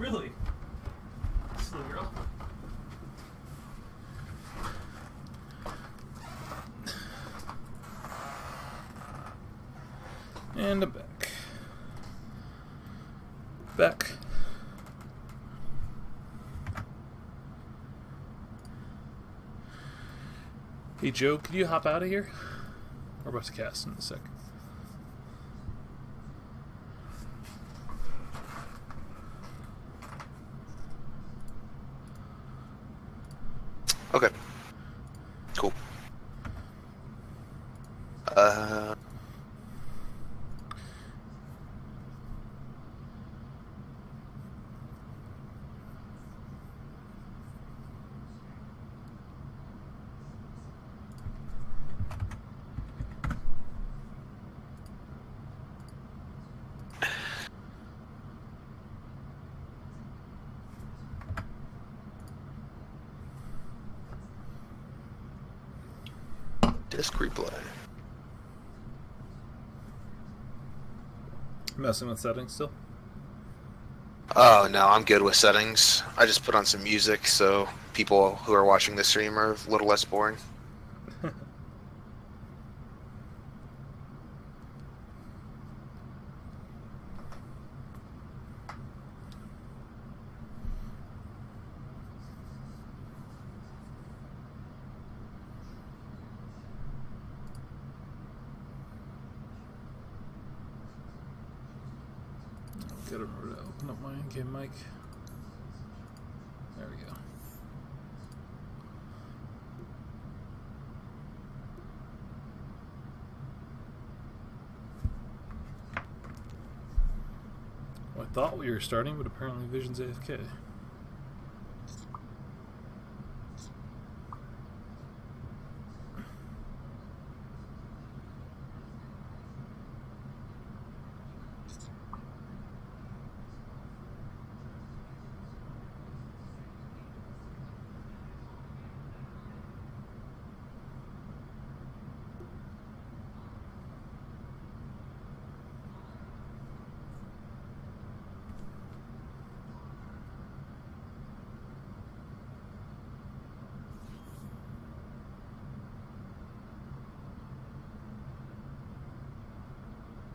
Really? Silly girl. And I'm back. Back. Hey Joe, could you hop out of here? We're about to cast in a second. Okay. Cool. Disc replay. Messing with settings still? Oh no, I'm good with settings. I just put on some music so people who are watching the stream are a little less boring. Gotta remember to open up my in-game mic. There we go. Well, I thought we were starting, but apparently Vision's AFK.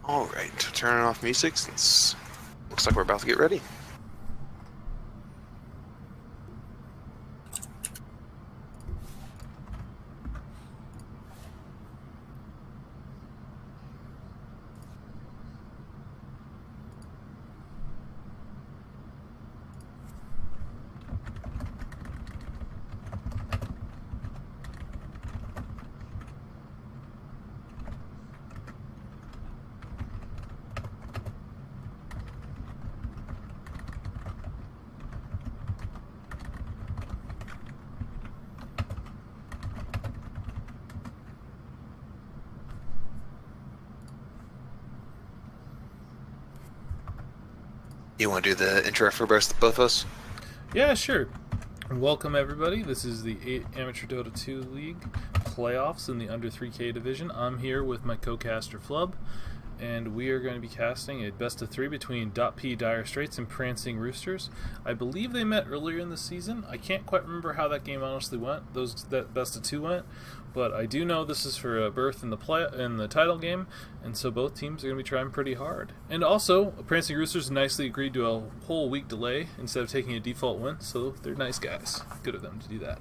Alright, turning off music since looks like we're about to get ready. You want to do the intro for both of us? Yeah, sure. Welcome everybody. This is the Amateur Dota 2 League playoffs in the under 3K division. I'm here with my co-caster Flub, and we are going to be casting a best of 3 between .P Dire Straits and Prancing Roosters. I believe they met earlier in the season. I can't quite remember how that game honestly went. That best of 2 went, but I do know this is for a berth in the title game, and so both teams are going to be trying pretty hard. And also, Prancing Roosters nicely agreed to a whole week delay instead of taking a default win, so they're nice guys. Good of them to do that.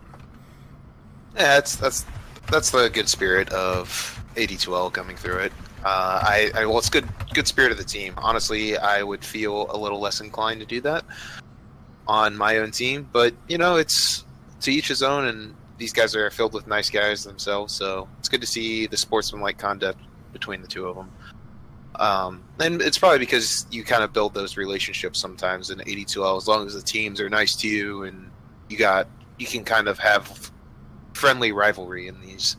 Yeah, that's the good spirit of AD2L coming through it. Well, it's good spirit of the team. Honestly, I would feel a little less inclined to do that on my own team, but you know, it's to each his own, and these guys are filled with nice guys themselves, so it's good to see the sportsmanlike conduct between the two of them. And it's probably because you kind of build those relationships sometimes in AD2L, as long as the teams are nice to you and you can kind of have friendly rivalry in these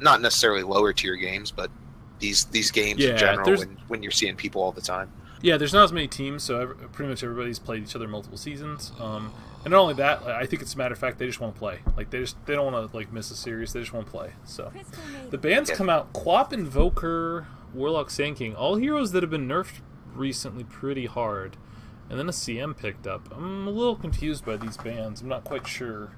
not necessarily lower tier games, but these games in general when you're seeing people all the time. Yeah, there's not as many teams, so pretty much everybody's played each other multiple seasons. And not only that, I think it's a matter of fact they just want to play. Like they don't want to like miss a series. They just want to play. So the bans come out: Quap, Invoker, Warlock, Sand King. All heroes that have been nerfed recently pretty hard. and then a CM picked up. I'm a little confused by these bans. I'm not quite sure.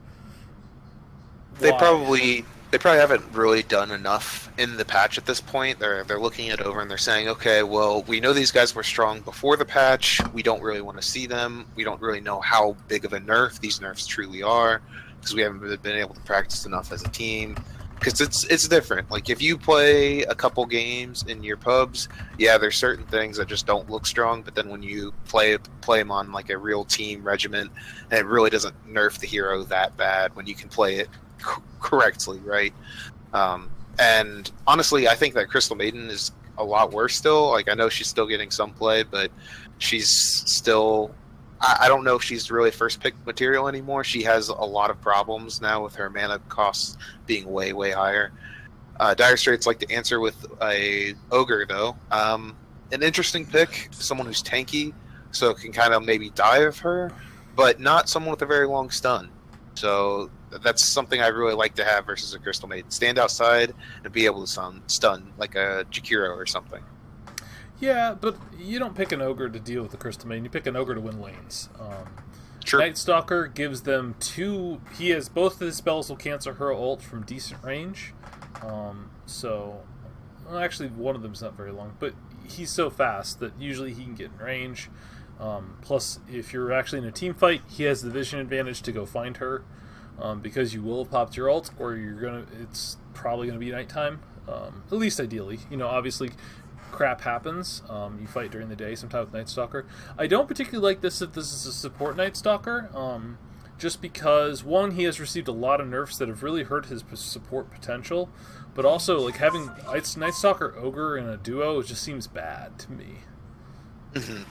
They why. probably haven't really done enough in the patch at this point. They're looking it over and they're saying, okay, well, we know these guys were strong before the patch. We don't really want to see them. We don't really know how big of a nerf these nerfs truly are because we haven't been able to practice enough as a team. Because it's different. Like if you play a couple games in your pubs, yeah, there's certain things that just don't look strong. But then when you play them on like a real team regiment, and it really doesn't nerf the hero that bad when you can play it correctly, right? And honestly, I think that Crystal Maiden is a lot worse still. Like I know she's still getting some play, but she's still. I don't know if she's really first pick material anymore. She has a lot of problems now with her mana costs being way, way higher. Dire Straits like to answer with a Ogre, though. An interesting pick, someone who's tanky, so can kind of maybe die of her, but not someone with a very long stun. So that's something I really like to have versus a Crystal Maiden. Stand outside and be able to stun like a Jakiro or something. Yeah, but you don't pick an Ogre to deal with the Crystal Maiden. You pick an Ogre to win lanes. Sure. Night Stalker gives them two... He has both of his spells will cancel her ult from decent range. So... Well, actually, one of them's not very long, but he's so fast that usually he can get in range. Plus, if you're actually in a team fight, he has the vision advantage to go find her. Because you will have popped your ult, or it's probably gonna be nighttime. At least ideally. You know, obviously... crap happens. You fight during the day, sometimes with Night Stalker. I don't particularly like this if this is a support Night Stalker, just because, one, he has received a lot of nerfs that have really hurt his support potential, but also, like, having Night Stalker Ogre in a duo just seems bad to me. Mm-hmm.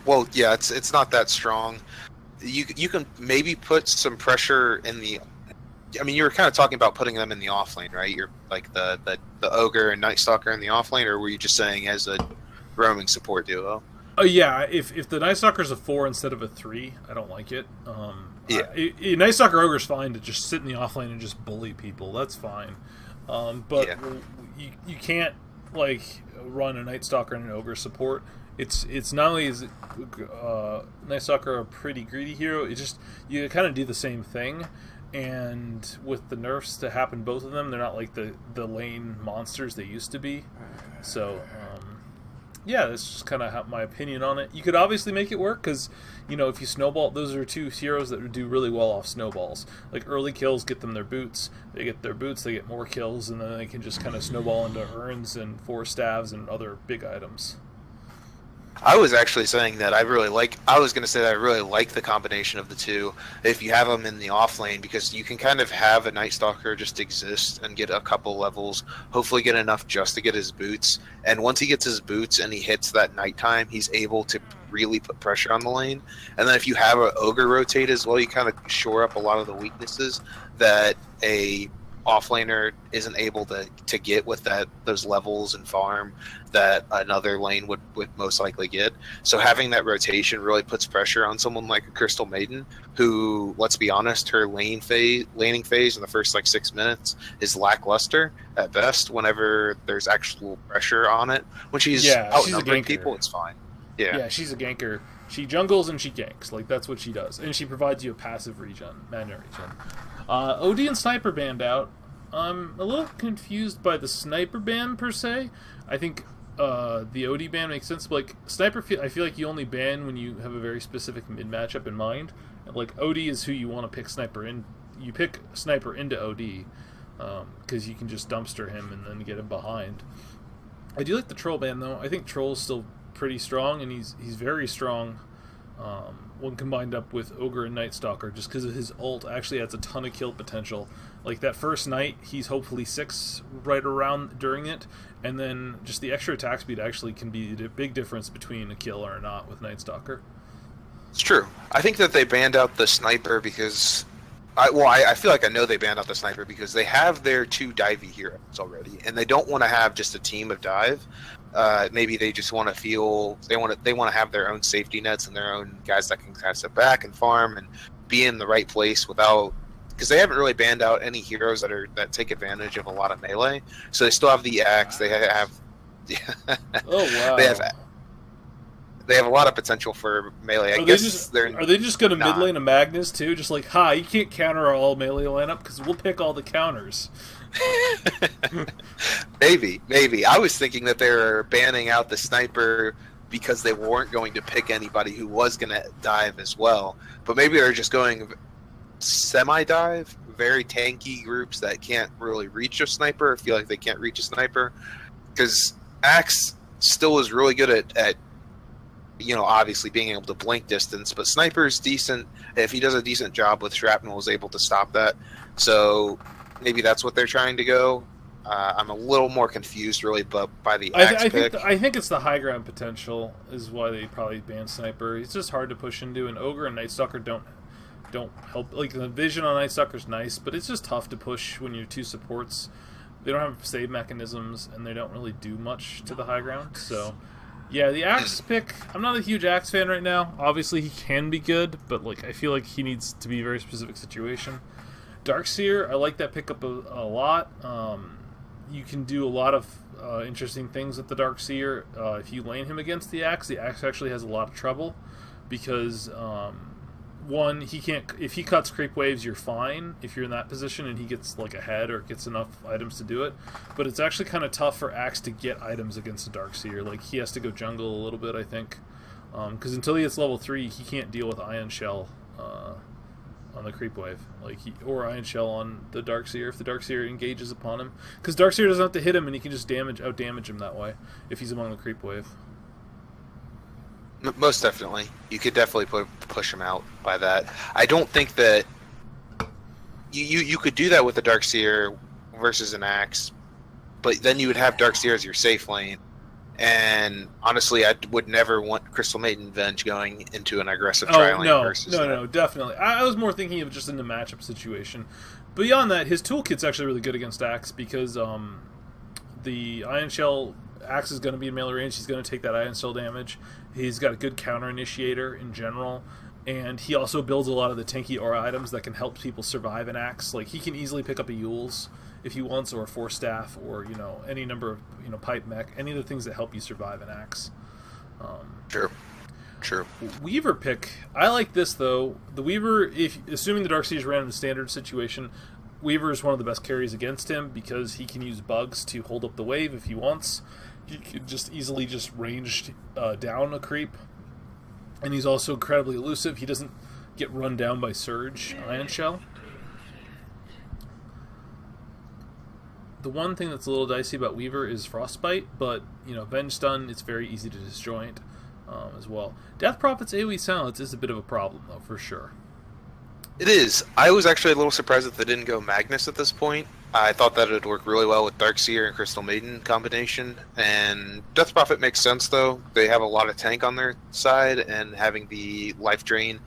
Well, yeah, it's not that strong. You can maybe put some pressure in the... I mean, you were kind of talking about putting them in the offlane, right? You're like the Ogre and Night Stalker in the offlane, or were you just saying as a roaming support duo? Oh yeah, if the Night Stalker's a 4 instead of a 3, I don't like it. Night Stalker Ogre's fine to just sit in the offlane and just bully people. That's fine. But Yeah. you can't like run a Night Stalker and an Ogre support. It's not only is Night Stalker a pretty greedy hero, it just you kind of do the same thing. And with the nerfs to happen, both of them, they're not like the lane monsters they used to be. So, yeah, that's just kind of my opinion on it. You could obviously make it work because, you know, if you snowball, those are two heroes that would do really well off snowballs. Like early kills get them their boots. They get their boots, they get more kills, and then they can just kind of snowball into urns and 4 staves and other big items. I was actually saying that I really like the combination of the two if you have them in the off lane, because you can kind of have a Night Stalker just exist and get a couple levels, hopefully get enough just to get his boots, and once he gets his boots and he hits that nighttime, he's able to really put pressure on the lane. And then if you have an Ogre rotate as well, you kind of shore up a lot of the weaknesses that a offlaner isn't able to get with those levels and farm that another lane would most likely get. So having that rotation really puts pressure on someone like a Crystal Maiden, who, let's be honest, her laning phase in the first like 6 minutes is lackluster at best. Whenever there's actual pressure on it, when she's outnumbering people, it's fine. Yeah, she's a ganker. She jungles and she ganks. Like, that's what she does. And she provides you a passive mana regen. OD and Sniper banned out. I'm a little confused by the Sniper ban, per se. I think the OD ban makes sense, but, like, Sniper, I feel like you only ban when you have a very specific mid-matchup in mind. Like, OD is who you want to pick Sniper in. You pick Sniper into OD, because you can just dumpster him and then get him behind. I do like the Troll ban, though. I think Troll's still pretty strong, and he's very strong when combined up with Ogre and Night Stalker, just because of his ult actually adds a ton of kill potential. Like that first night, he's hopefully 6 right around during it, and then just the extra attack speed actually can be the big difference between a kill or not with Night Stalker. it's true. I think that they banned out the Sniper because I feel like I know they banned out the Sniper because they have their 2 divey heroes already, and they don't want to have just a team of dive. Maybe they just want to feel they want to have their own safety nets and their own guys that can kind of sit back and farm and be in the right place without, because they haven't really banned out any heroes that take advantage of a lot of melee. So they still have the axe. They have oh wow. they have a lot of potential for melee. I Are guess they just going to mid not. lane a Magnus too? Just like, ha, you can't counter our all melee lineup because we'll pick all the counters. Maybe. I was thinking that they were banning out the sniper because they weren't going to pick anybody who was going to dive as well. But maybe they're just going semi-dive, very tanky groups that can't really reach a sniper, or feel like they can't reach a sniper. Because Axe still is really good at obviously being able to blink distance, but Sniper's decent. If he does a decent job with Shrapnel, is able to stop that. So maybe that's what they're trying to go. I'm a little more confused, really, but by the Axe pick. I think it's the high ground potential is why they probably ban Sniper. It's just hard to push into, and Ogre and Night Stalker don't help. Like, the vision on Night Stalker's nice, but it's just tough to push when you're two supports. They don't have save mechanisms, and they don't really do much to the high ground. So, yeah, the Axe pick, I'm not a huge Axe fan right now. Obviously, he can be good, but like I feel like he needs to be a very specific situation. Darkseer, I like that pickup a lot. You can do a lot of interesting things with the Darkseer. If you lane him against the Axe actually has a lot of trouble because one, he can't. If he cuts creep waves, you're fine if you're in that position and he gets like ahead or gets enough items to do it. But it's actually kind of tough for Axe to get items against a Darkseer. Like, he has to go jungle a little bit, I think, because until he gets level 3, he can't deal with Ion Shell on the creep wave, or Ion Shell on the Darkseer if the Darkseer engages upon him. Because Darkseer doesn't have to hit him, and he can just out damage him that way if he's among the creep wave. Most definitely. You could definitely push him out by that. I don't think that you could do that with a Darkseer versus an Axe, but then you would have Darkseer as your safe lane. And honestly, I would never want Crystal Maiden Venge going into an aggressive tri-lane versus that. No, definitely. I was more thinking of just in the matchup situation. Beyond that, his toolkit's actually really good against Axe because the Ion Shell, Axe is going to be in melee range. He's going to take that Ion Shell damage. He's got a good counter initiator in general, and he also builds a lot of the tanky aura items that can help people survive an Axe. Like, he can easily pick up a Yule's if he wants, or a Force Staff, or any number of pipe mech, any of the things that help you survive an Axe. Sure. Weaver pick, I like this though. The Weaver, assuming the Darkseers ran in the standard situation, Weaver is one of the best carries against him because he can use bugs to hold up the wave if he wants. He can just easily range down a creep, and he's also incredibly elusive. He doesn't get run down by Surge Ion Shell. The one thing that's a little dicey about Weaver is Frostbite, but Venge Stun, it's very easy to disjoint as well. Death Prophet's AoE Silence is a bit of a problem though, for sure. It is. I was actually a little surprised that they didn't go Magnus at this point. I thought that it would work really well with Darkseer and Crystal Maiden combination. And Death Prophet makes sense, though. They have a lot of tank on their side, and having the life drain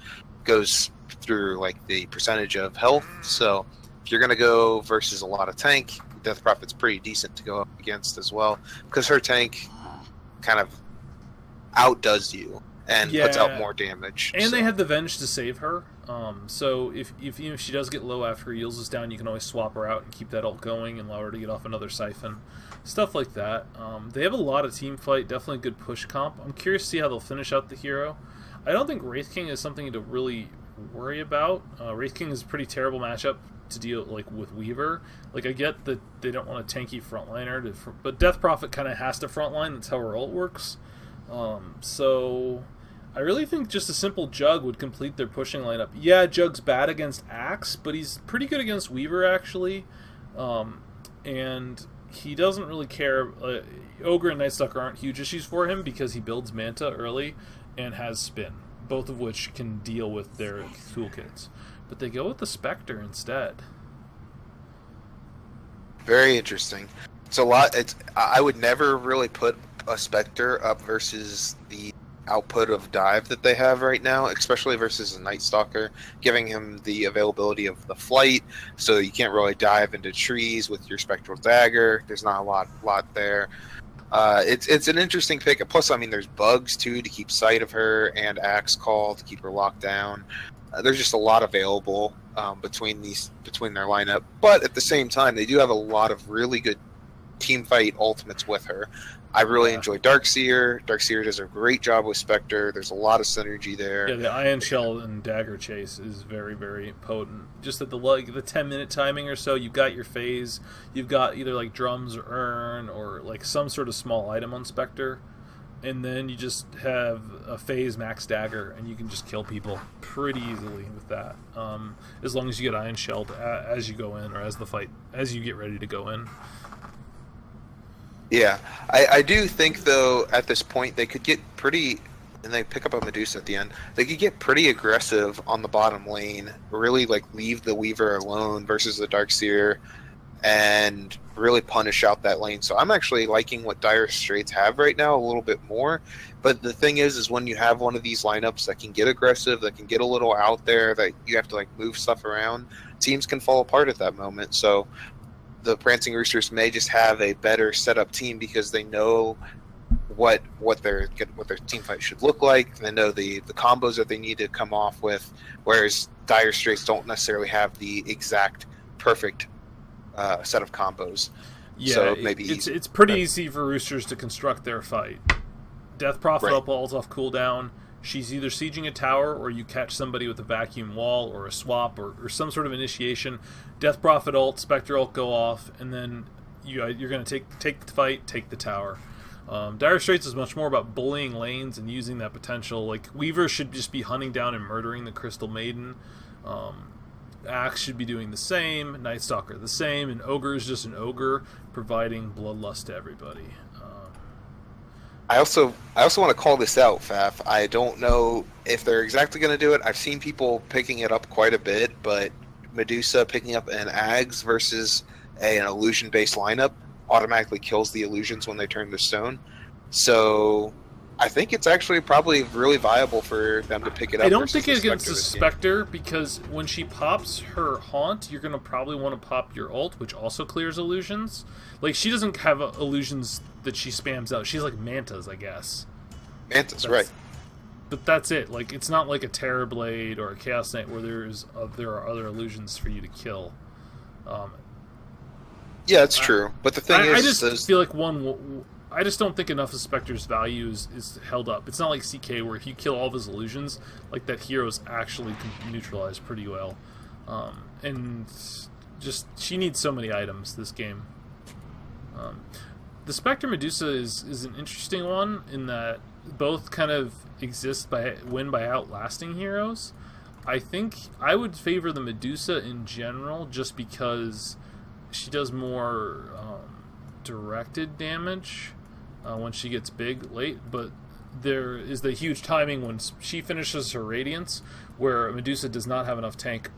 goes through the percentage of health. So if you're going to go versus a lot of tank, Death Prophet's pretty decent to go up against as well, because her tank kind of outdoes you and puts out more damage. And they have the Venge to save her. So if she does get low after her heals is down, you can always swap her out and keep that ult going and allow her to get off another Siphon. Stuff like that. They have a lot of team fight, definitely a good push comp. I'm curious to see how they'll finish out the hero. I don't think Wraith King is something to really worry about. Wraith King is a pretty terrible matchup to deal with Weaver. I get that they don't want a tanky frontliner, but Death Prophet kind of has to frontline. That's how her ult works. So I really think just a simple Jug would complete their pushing lineup. Yeah, Jug's bad against Axe, but he's pretty good against Weaver, actually. And he doesn't really care. Ogre and Night Stalker aren't huge issues for him because he builds Manta early and has Spin, both of which can deal with their toolkits. But they go with the Spectre instead. Very interesting. It's a lot. I would never really put a Spectre up versus the output of dive that they have right now, especially versus a Night Stalker, giving him the availability of the flight, so you can't really dive into trees with your Spectral Dagger. There's not a lot there. It's an interesting pick. Plus, there's bugs too to keep sight of her, and Axe Call to keep her locked down. There's just a lot available between their lineup, but at the same time, they do have a lot of really good team fight ultimates with her. I really Yeah. enjoy Darkseer. Darkseer does a great job with Spectre. There's a lot of synergy there. Yeah, the Iron Shell and Dagger Chase is very, very potent. Just at the 10-minute timing or so, you've got your phase. You've got either like drums or urn or like some sort of small item on Spectre, and then you just have a phase max dagger, and you can just kill people pretty easily with that. As long as you get Iron Shelled as you go in, or as you get ready to go in. Yeah, I do think though at this point they could get pretty, and they pick up a Medusa at the end. They could get pretty aggressive on the bottom lane, really like leave the Weaver alone versus the Darkseer, and really punish out that lane. So I'm actually liking what Dire Straits have right now a little bit more. But the thing is when you have one of these lineups that can get aggressive, that can get a little out there, that you have to like move stuff around, teams can fall apart at that moment. So the Prancing Roosters may just have a better set up team because they know what their team fight should look like. They know the combos that they need to come off with, whereas Dire Straits don't necessarily have the exact perfect set of combos. Yeah, so maybe it's pretty easy for Roosters to construct their fight. Death Prophet up ults off cooldown. She's either sieging a tower, or you catch somebody with a vacuum wall, or a swap, or some sort of initiation. Death Prophet ult, Spectre ult go off, and then you're going to take the fight, take the tower. Dire Straits is much more about bullying lanes and using that potential. Like Weaver should just be hunting down and murdering the Crystal Maiden. Axe should be doing the same. Night Stalker the same, and Ogre is just an ogre providing bloodlust to everybody. I also want to call this out, Faf. I don't know if they're exactly going to do it. I've seen people picking it up quite a bit, but Medusa picking up an Ags versus an illusion-based lineup automatically kills the illusions when they turn to stone. So I think it's actually probably really viable for them to pick it up. I don't think it's against the Spectre, because when she pops her Haunt, you're going to probably want to pop your ult, which also clears illusions. Like, she doesn't have illusions that she spams out. She's like Mantas, I guess. Mantas, right. But that's it. Like, it's not like a Terror Blade or a Chaos Knight where there are other illusions for you to kill. Yeah, it's true. But the thing I just feel like I just don't think enough of Spectre's value is held up. It's not like CK where if you kill all of his illusions, like that hero's actually neutralized pretty well. And just, she needs so many items this game. The Spectre Medusa is an interesting one in that both kind of win by outlasting heroes. I think I would favor the Medusa in general just because she does more directed damage when she gets big late, but there is the huge timing when she finishes her Radiance where Medusa does not have enough tank.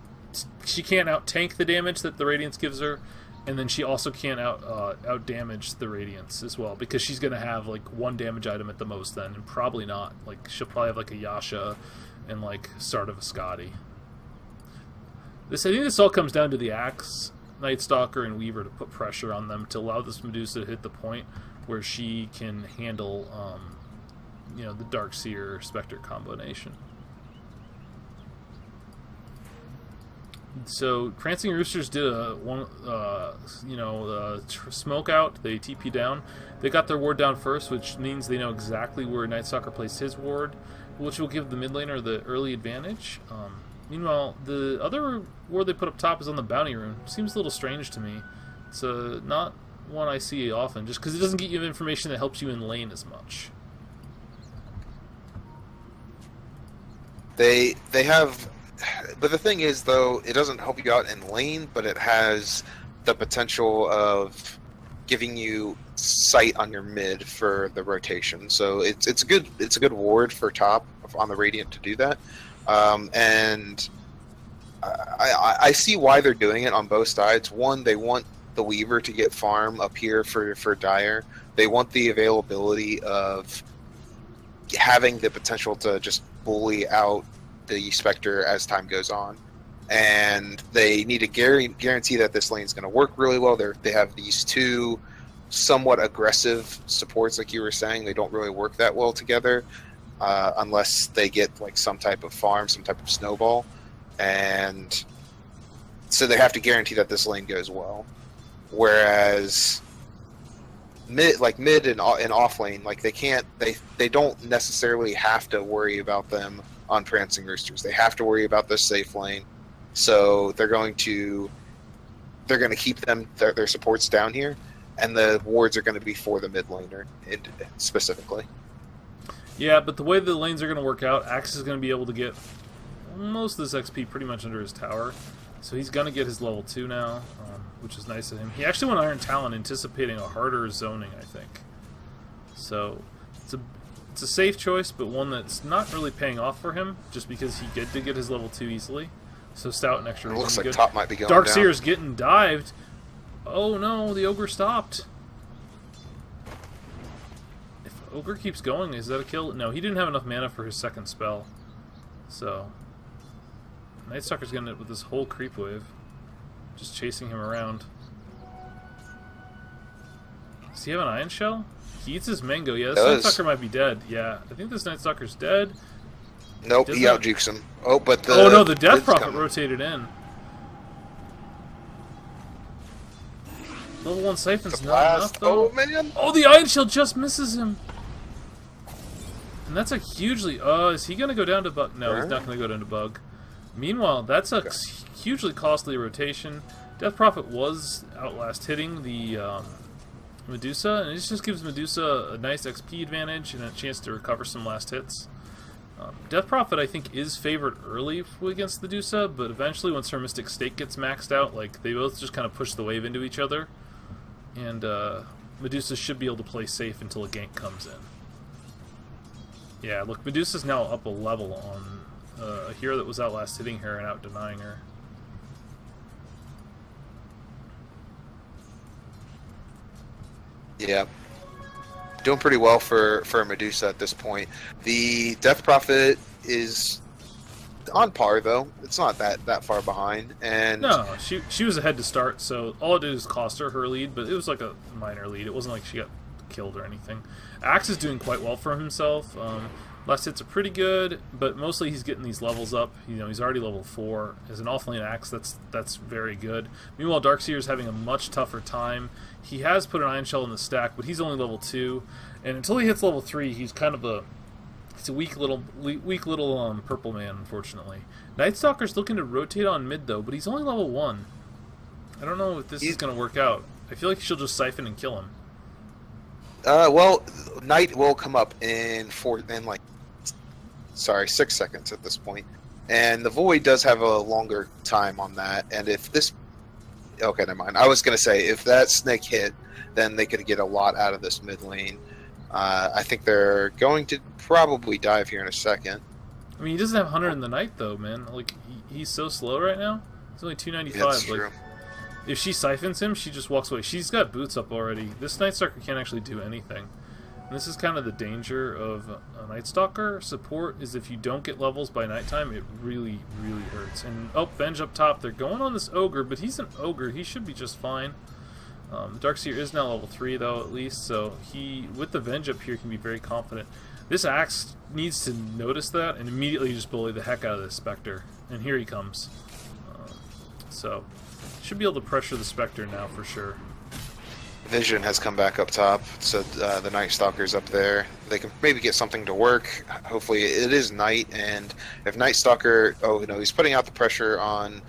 She can't out-tank the damage that the Radiance gives her, and then she also can't out-damage the Radiance as well, because she's going to have like one damage item at the most then, and probably not. Like, she'll probably have like a Yasha and like start of a Scotty. I think this all comes down to the Axe, Night Stalker, and Weaver to put pressure on them to allow this Medusa to hit the point where she can handle the Darkseer Spectre combination. So Prancing Roosters did smoke out. They TP down. They got their ward down first, which means they know exactly where Night Stalker placed his ward, which will give the mid laner the early advantage. Meanwhile, the other ward they put up top is on the bounty rune. Seems a little strange to me. It's not one I see often, just because it doesn't get you information that helps you in lane as much. They have, but the thing is, though, it doesn't help you out in lane, but it has the potential of giving you sight on your mid for the rotation. So it's a good ward for top on the Radiant to do that. And I see why they're doing it on both sides. One, they want the Weaver to get farm up here for Dire. They want the availability of having the potential to just bully out the Spectre as time goes on. And they need to guarantee that this lane is going to work really well. They have these two somewhat aggressive supports, like you were saying. They don't really work that well together unless they get like some type of farm, some type of snowball. And so they have to guarantee that this lane goes well. Whereas mid and off lane, like they don't necessarily have to worry about them on Prancing Roosters. They have to worry about this safe lane, so they're going to keep their supports down here, and the wards are going to be for the mid laner specifically. Yeah, but the way the lanes are going to work out, Axe is going to be able to get most of this XP pretty much under his tower. So he's going to get his level 2 now, which is nice of him. He actually went Iron Talon anticipating a harder zoning, I think. So it's a safe choice, but one that's not really paying off for him, just because he did get his level 2 easily. So Stout and Extra It looks like good. top might be going Dark down. Seer's getting dived. Oh no, the Ogre stopped. If Ogre keeps going, is that a kill? No, he didn't have enough mana for his second spell. So Night Stalker's getting it with this whole creep wave. Just chasing him around. Does he have an Iron Shell? He eats his mango. Yeah, this Night Stalker might be dead. Yeah, I think this Night Stalker's dead. Nope, he out-jukes him. Oh, but the... Oh no, the Death Prophet rotated in. Level 1 Siphon's not enough, though. Oh, man! Oh, the Iron Shell just misses him! And that's a hugely... is he going to go down to Bug? No, he's not going to go down to Bug. Meanwhile, that's a hugely costly rotation. Death Prophet was outlast hitting the Medusa, and it just gives Medusa a nice XP advantage and a chance to recover some last hits. Death Prophet, I think, is favored early against the Medusa, but eventually, once her Mystic Stake gets maxed out, like they both just kind of push the wave into each other, and Medusa should be able to play safe until a gank comes in. Yeah, look, Medusa's now up a level on a hero that was outlast hitting her and out denying her. Yeah. Doing pretty well for Medusa at this point. The Death Prophet is on par, though. It's not that far behind. And no, she was ahead to start, so all it did was cost her lead, but it was like a minor lead. It wasn't like she got killed or anything. Axe is doing quite well for himself. Last hits are pretty good, but mostly he's getting these levels up. You know, he's already level 4. As an offlane Axe, that's very good. Meanwhile, Darkseer's having a much tougher time. He has put an Iron Shell in the stack, but he's only level 2, and until he hits level 3, he's kind of a weak little purple man, unfortunately. Night Stalker's looking to rotate on mid though, but he's only level 1. I don't know if this is going to work out. I feel like she'll just siphon and kill him. Well, Night will come up in 6 seconds at this point. And the Void does have a longer time on that. And if this... Okay, never mind. I was going to say, if that Snake hit, then they could get a lot out of this mid lane. I think they're going to probably dive here in a second. I mean, he doesn't have 100 in the Night, though, man. Like, he's so slow right now. He's only 295. Yeah, that's true. If she siphons him, she just walks away. She's got boots up already. This Night Stalker can't actually do anything. And this is kind of the danger of a Night Stalker support, is if you don't get levels by nighttime, it really, really hurts. And, oh, Venge up top. They're going on this Ogre, but he's an Ogre. He should be just fine. Darkseer is now level 3, though, at least, so he, with the Venge up here, can be very confident. This Axe needs to notice that and immediately just bully the heck out of this Spectre. And here he comes. So, should be able to pressure the Spectre now for sure. Vision has come back up top, so the Night Stalker's up there. They can maybe get something to work. Hopefully it is night, and if Night Stalker... Oh, no, he's putting out the pressure on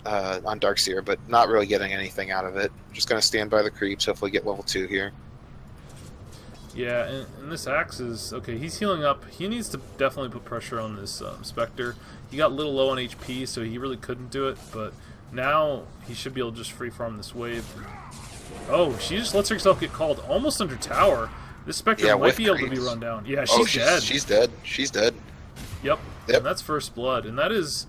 Darkseer, but not really getting anything out of it. Just going to stand by the creeps, hopefully get level 2 here. Yeah, and this Axe is... Okay, he's healing up. He needs to definitely put pressure on this Spectre. He got a little low on HP, so he really couldn't do it, but now he should be able to just free farm this wave. Oh, she just lets herself get called almost under tower. This Spectre might be able to be run down. Yeah, she's dead. She's dead. She's dead. Yep. And that's first blood, and that's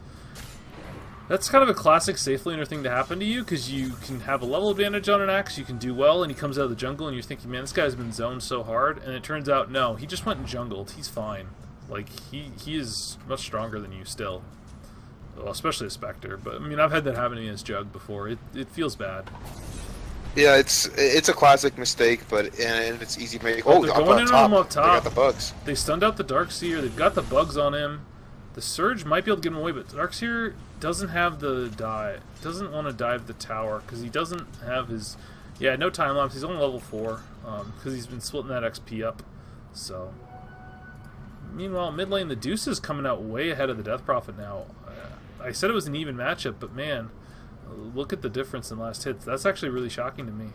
kind of a classic safe laner thing to happen to you, because you can have a level advantage on an Axe, you can do well, and he comes out of the jungle, and you're thinking, man, this guy's been zoned so hard, and it turns out, no, he just went and jungled. He's fine. Like, he is much stronger than you still. Well, especially a Spectre, but, I mean, I've had that happen to me as Jug before. It feels bad. Yeah, it's a classic mistake, but and it's easy to make. Oh, they're going in on him up top. They got the bugs. They stunned out the Darkseer, they've got the bugs on him. The Surge might be able to get him away, but Darkseer doesn't have the dive. Doesn't want to dive the tower because he doesn't have his Yeah, no time lapse. He's only level 4 because he's been splitting that XP up. So, meanwhile, mid lane, the Deuce is coming out way ahead of the Death Prophet now. I said it was an even matchup, but man, look at the difference in last hits. That's actually really shocking to me.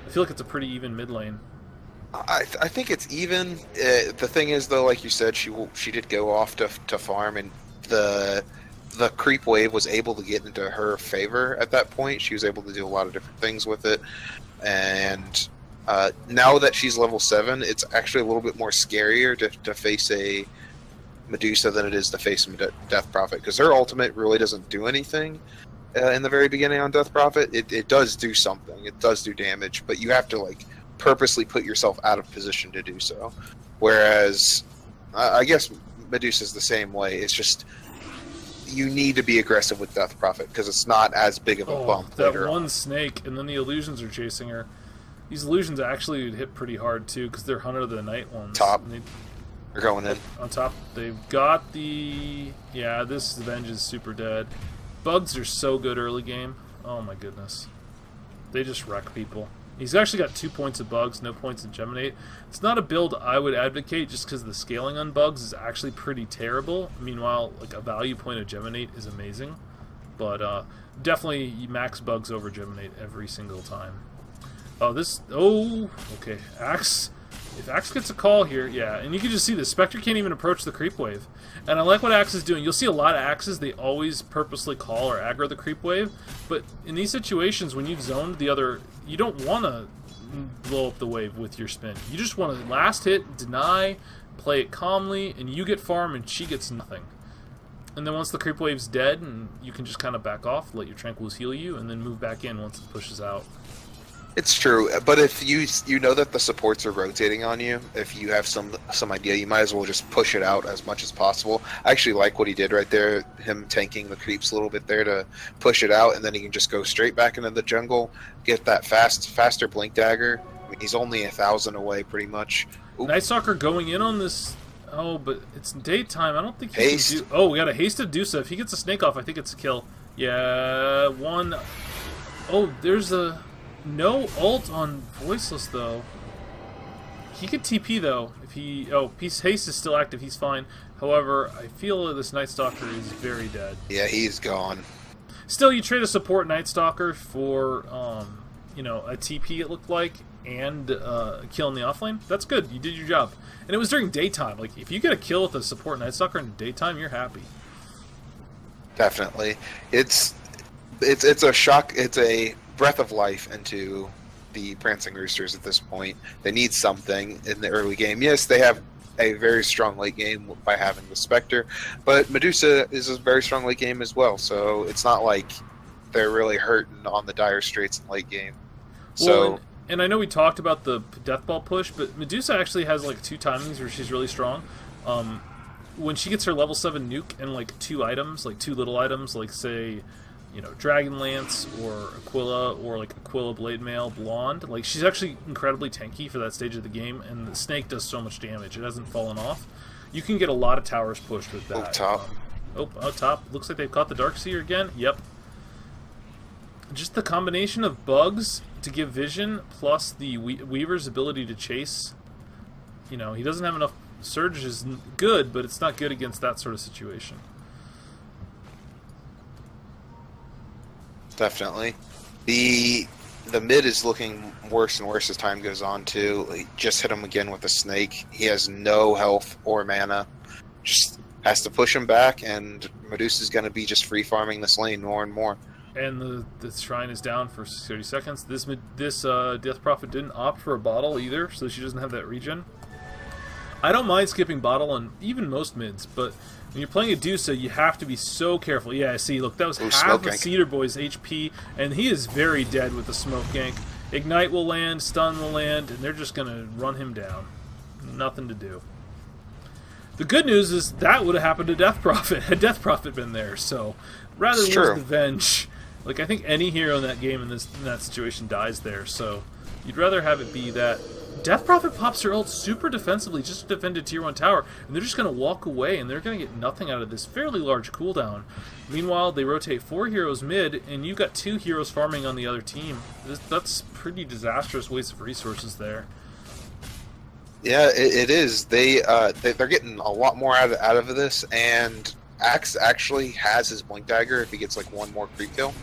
I feel like it's a pretty even mid lane. I think it's even. The thing is, though, like you said, she did go off to farm, and the creep wave was able to get into her favor at that point. She was able to do a lot of different things with it, and now that she's level 7, it's actually a little bit more scarier to face a Medusa than it is to face a Death Prophet, because her ultimate really doesn't do anything in the very beginning on Death Prophet. It does do something. It does do damage, but you have to like purposely put yourself out of position to do so. Whereas, I guess Medusa's the same way. It's just you need to be aggressive with Death Prophet because it's not as big of a bump. That one snake, and then the illusions are chasing her. These illusions actually hit pretty hard too because they're Hunter of the Night ones. Top. They're going in. On top, they've got the... Yeah, this Venge is super dead. Bugs are so good early game. Oh my goodness. They just wreck people. He's actually got 2 points of Bugs, no points of Geminate. It's not a build I would advocate just because the scaling on Bugs is actually pretty terrible. Meanwhile, like a value point of Geminate is amazing. But definitely max Bugs over Geminate every single time. Oh, this... Oh, okay. Axe... If Axe gets a call here, yeah, and you can just see the Spectre can't even approach the creep wave. And I like what Axe is doing. You'll see a lot of Axes, they always purposely call or aggro the creep wave, but in these situations, when you've zoned the other, you don't want to blow up the wave with your spin. You just want to last hit, deny, play it calmly, and you get farm and she gets nothing. And then once the creep wave's dead, and you can just kind of back off, let your Tranquils heal you, and then move back in once it pushes out. It's true, but if you know that the supports are rotating on you, if you have some idea, you might as well just push it out as much as possible. I actually like what he did right there, him tanking the creeps a little bit there to push it out, and then he can just go straight back into the jungle, get that faster blink dagger. I mean, he's only 1,000 away pretty much. Oop. Night Stalker going in on this. Oh, but it's daytime. I don't think he Haste. can do... Oh, we got a hasted Dusa. If he gets a snake off, I think it's a kill. Yeah, one. Oh, there's a... No ult on Voiceless, though. He could TP, though. If he... Oh, Haste is still active. He's fine. However, I feel this Night Stalker is very dead. Yeah, he's gone. Still, you trade a support Night Stalker for, you know, a TP, it looked like, and a kill in the offlane. That's good. You did your job. And it was during daytime. Like, if you get a kill with a support Night Stalker in daytime, you're happy. Definitely. It's a shock. It's a breath of life into the Prancing Roosters at this point. They need something in the early game. Yes, they have a very strong late game by having the Spectre, but Medusa is a very strong late game as well, so it's not like they're really hurting on the dire straits in late game. So, well, and I know we talked about the Death Ball push, but Medusa actually has like 2 timings where she's really strong. When she gets her level 7 nuke and like 2 items, like 2 little items, like say, you know, Dragon Lance or Aquila or like Aquila Blade Mail Blonde. Like, she's actually incredibly tanky for that stage of the game, and the snake does so much damage. It hasn't fallen off. You can get a lot of towers pushed with that. Top. Top. Looks like they've caught the Darkseer again. Yep. Just the combination of bugs to give vision plus the Weaver's ability to chase. You know, he doesn't have enough. Surge is good, but it's not good against that sort of situation. Definitely. The mid is looking worse and worse as time goes on, too. He just hit him again with the snake. He has no health or mana. Just has to push him back, and Medusa's going to be just free farming this lane more and more. And the shrine is down for 30 seconds. This Death Prophet didn't opt for a bottle either, so she doesn't have that regen. I don't mind skipping bottle on even most mids, but when you're playing a Dusa, you have to be so careful. Yeah, see, look, that was half of Cedar Boy's HP, and he is very dead with the smoke gank. Ignite will land, stun will land, and they're just going to run him down. Nothing to do. The good news is that would have happened to Death Prophet had Death Prophet been there, so rather than lose the Venge, like, I think any hero in that game in that situation dies there, so you'd rather have it be that Death Prophet pops her ult super defensively just to defend a tier 1 tower, and they're just going to walk away, and they're going to get nothing out of this fairly large cooldown. Meanwhile, they rotate 4 heroes mid, and you've got 2 heroes farming on the other team. That's pretty disastrous waste of resources there. Yeah, it is. They're getting a lot more out of this, and Axe actually has his Blink Dagger if he gets like 1 more creep kill.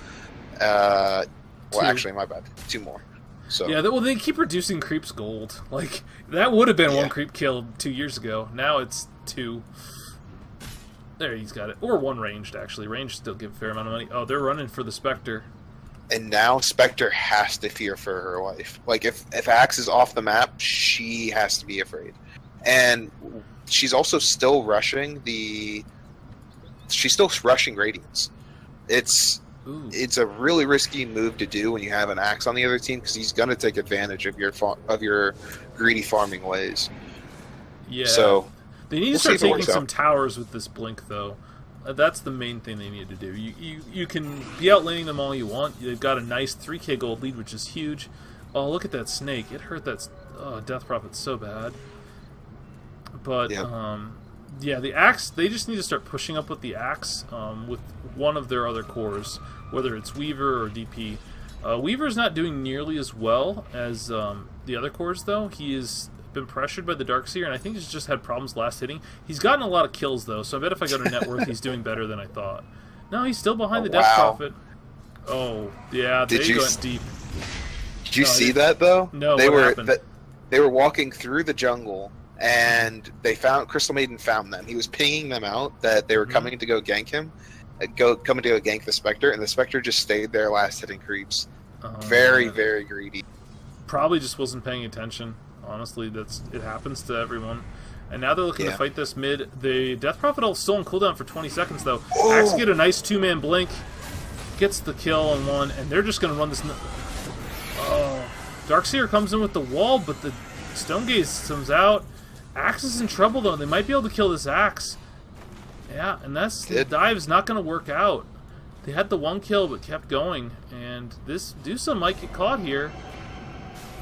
Well, 2. actually, my bad. 2 more. So yeah, well, they keep reducing creeps gold. Like, that would have been 1 Yeah. creep kill 2 years ago. Now it's 2. There, he's got it. Or 1 ranged, actually. Ranged still give a fair amount of money. Oh, they're running for the Spectre. And now Spectre has to fear for her life. Like, if Axe is off the map, she has to be afraid. And she's also still rushing She's still rushing Radiance. Ooh. It's a really risky move to do when you have an Axe on the other team, because he's going to take advantage of your greedy farming ways. Yeah. So they need to we'll start see if it taking works some out. towers with this blink, though. That's the main thing they need to do. You can be outlaning them all you want. They've got a nice 3k gold lead, which is huge. Oh, look at that snake. It hurt that Death Prophet so bad. But, yeah, the Axe, they just need to start pushing up with the Axe with one of their other cores, whether it's Weaver or DP. Weaver's not doing nearly as well as the other cores, though. He has been pressured by the Darkseer, and I think he's just had problems last hitting. He's gotten a lot of kills, though, so I bet if I go to net worth, he's doing better than I thought. No, he's still behind the Death Prophet. Oh, yeah, they went deep. Did you see that, though? No, they what were happened? They were walking through the jungle, and they found Crystal Maiden found them. He was pinging them out that they were coming to go gank him, coming to go gank the Spectre, and the Spectre just stayed there last hitting creeps. Very, very greedy. Probably just wasn't paying attention. Honestly, it happens to everyone. And now they're looking to fight this mid. The Death Prophet ult still on cooldown for 20 seconds, though. Axe get a nice 2-man blink, gets the kill on 1, and they're just going to run this... Oh, Darkseer comes in with the wall, but the Stone Gaze comes out. Axe is in trouble, though. They might be able to kill this Axe. Yeah, and the dive's not going to work out. They had the 1 kill, but kept going. And this Dusa might get caught here.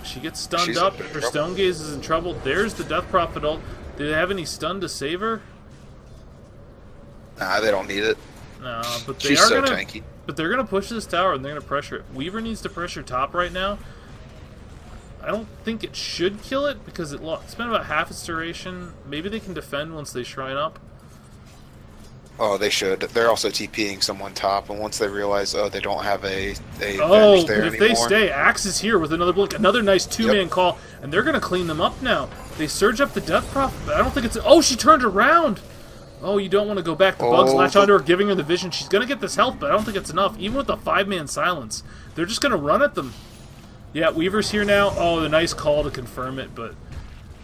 She gets stunned up. Her Stone Gaze is in trouble. There's the Death Prophet ult. Do they have any stun to save her? Nah, they don't need it. No, but She's so tanky. But they're gonna push this tower and they're gonna pressure it. Weaver needs to pressure top right now. I don't think it should kill it because it spent about half its duration. Maybe they can defend once they shrine up. Oh, they should. They're also TPing someone top, and once they realize, they don't have a Oh, venge there but if anymore. they stay, Axe is here with another blink, another nice 2-man call, and they're gonna clean them up now. They surge up the Death Prophet, but I don't think it's... Oh, she turned around! Oh, you don't want to go back. The bugs latch onto her, giving her the vision. She's gonna get this health, but I don't think it's enough. Even with the 5-man silence, they're just gonna run at them. Yeah, Weaver's here now. Oh, the nice call to confirm it, but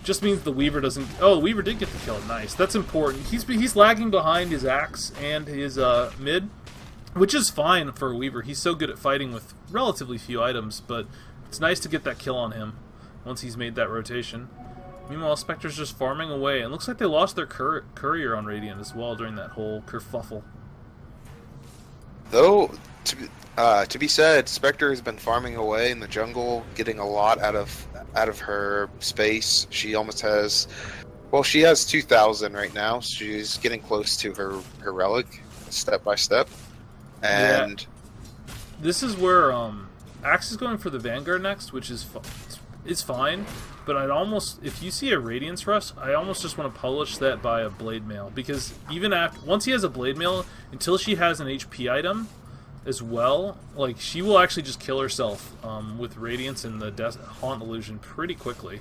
just means the Weaver doesn't... Oh, the Weaver did get the kill. Nice. That's important. He's lagging behind his Axe and his mid, which is fine for a Weaver. He's so good at fighting with relatively few items, but it's nice to get that kill on him once he's made that rotation. Meanwhile, Spectre's just farming away. And it looks like they lost their courier on Radiant as well during that whole kerfuffle. Though, to be said, Spectre has been farming away in the jungle, getting a lot out of her space. She almost has... Well, she has 2,000 right now. She's getting close to her relic, step by step. And... Yeah. This is where Axe is going for the Vanguard next, which is it's fine. But I'd almost, if you see a Radiance Rush, I almost just want to polish that by a Blade Mail. Because even once he has a Blade Mail, until she has an HP item as well, like, she will actually just kill herself with Radiance and the Haunt Illusion pretty quickly.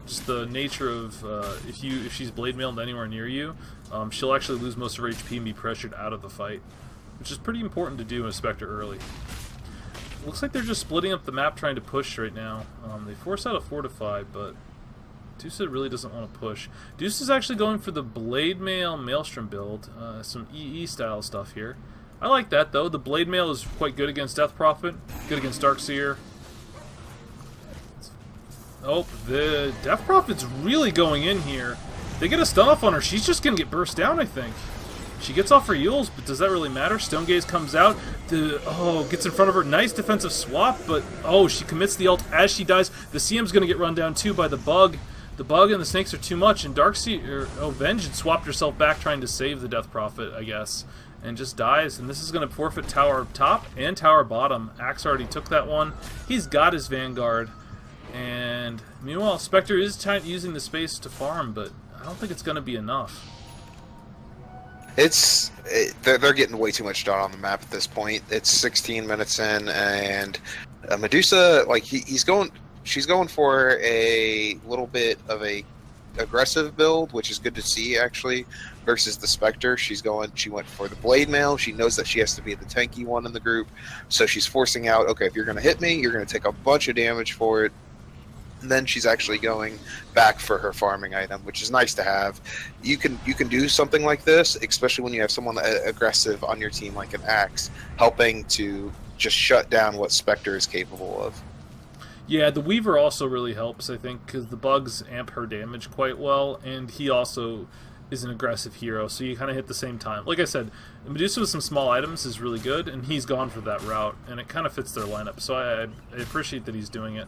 Just the nature of, if she's Blade Mailed anywhere near you, she'll actually lose most of her HP and be pressured out of the fight. Which is pretty important to do in a Spectre early. Looks like they're just splitting up the map trying to push right now. They force out a Fortify, but Deuce really doesn't want to push. Deuce is actually going for the Blade Mail Maelstrom build. Some EE style stuff here. I like that though. The Blade Mail is quite good against Death Prophet, good against Darkseer. Oh, the Death Prophet's really going in here. They get a stun off on her. She's just going to get burst down, I think. She gets off her Yules, but does that really matter? Stone Gaze comes out. Gets in front of her. Nice defensive swap, but she commits the ult as she dies. The CM's going to get run down too by the bug. The bug and the snakes are too much, and Vengeance swapped herself back trying to save the Death Prophet, I guess, and just dies. And this is going to forfeit tower top and tower bottom. Axe already took that one. He's got his Vanguard. And meanwhile, Spectre is using the space to farm, but I don't think it's going to be enough. They're getting way too much done on the map at this point. It's 16 minutes in, and Medusa, like she's going for a little bit of a aggressive build, which is good to see actually. Versus the Spectre, she went for the Blade Mail. She knows that she has to be the tanky one in the group, so she's forcing out. Okay, if you're going to hit me, you're going to take a bunch of damage for it. And then she's actually going back for her farming item, which is nice to have. You can do something like this, especially when you have someone aggressive on your team like an Axe, helping to just shut down what Spectre is capable of. Yeah, the Weaver also really helps, I think, because the bugs amp her damage quite well, and he also is an aggressive hero, so you kind of hit the same time. Like I said, Medusa with some small items is really good, and he's gone for that route, and it kind of fits their lineup, so I appreciate that he's doing it.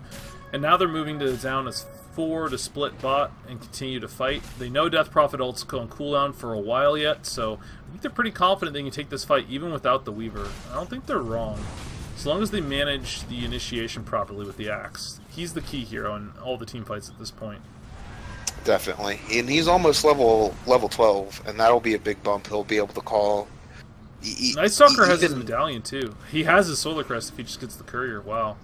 And now they're moving to down as 4 to split bot and continue to fight. They know Death Prophet ult's on cooldown for a while yet, so I think they're pretty confident they can take this fight even without the Weaver. I don't think they're wrong. As long as they manage the initiation properly with the Axe. He's the key hero in all the team fights at this point. Definitely. And he's almost level 12, and that'll be a big bump. He'll be able to call... Night Stalker has his medallion, too. He has his Solar Crest if he just gets the courier. Wow.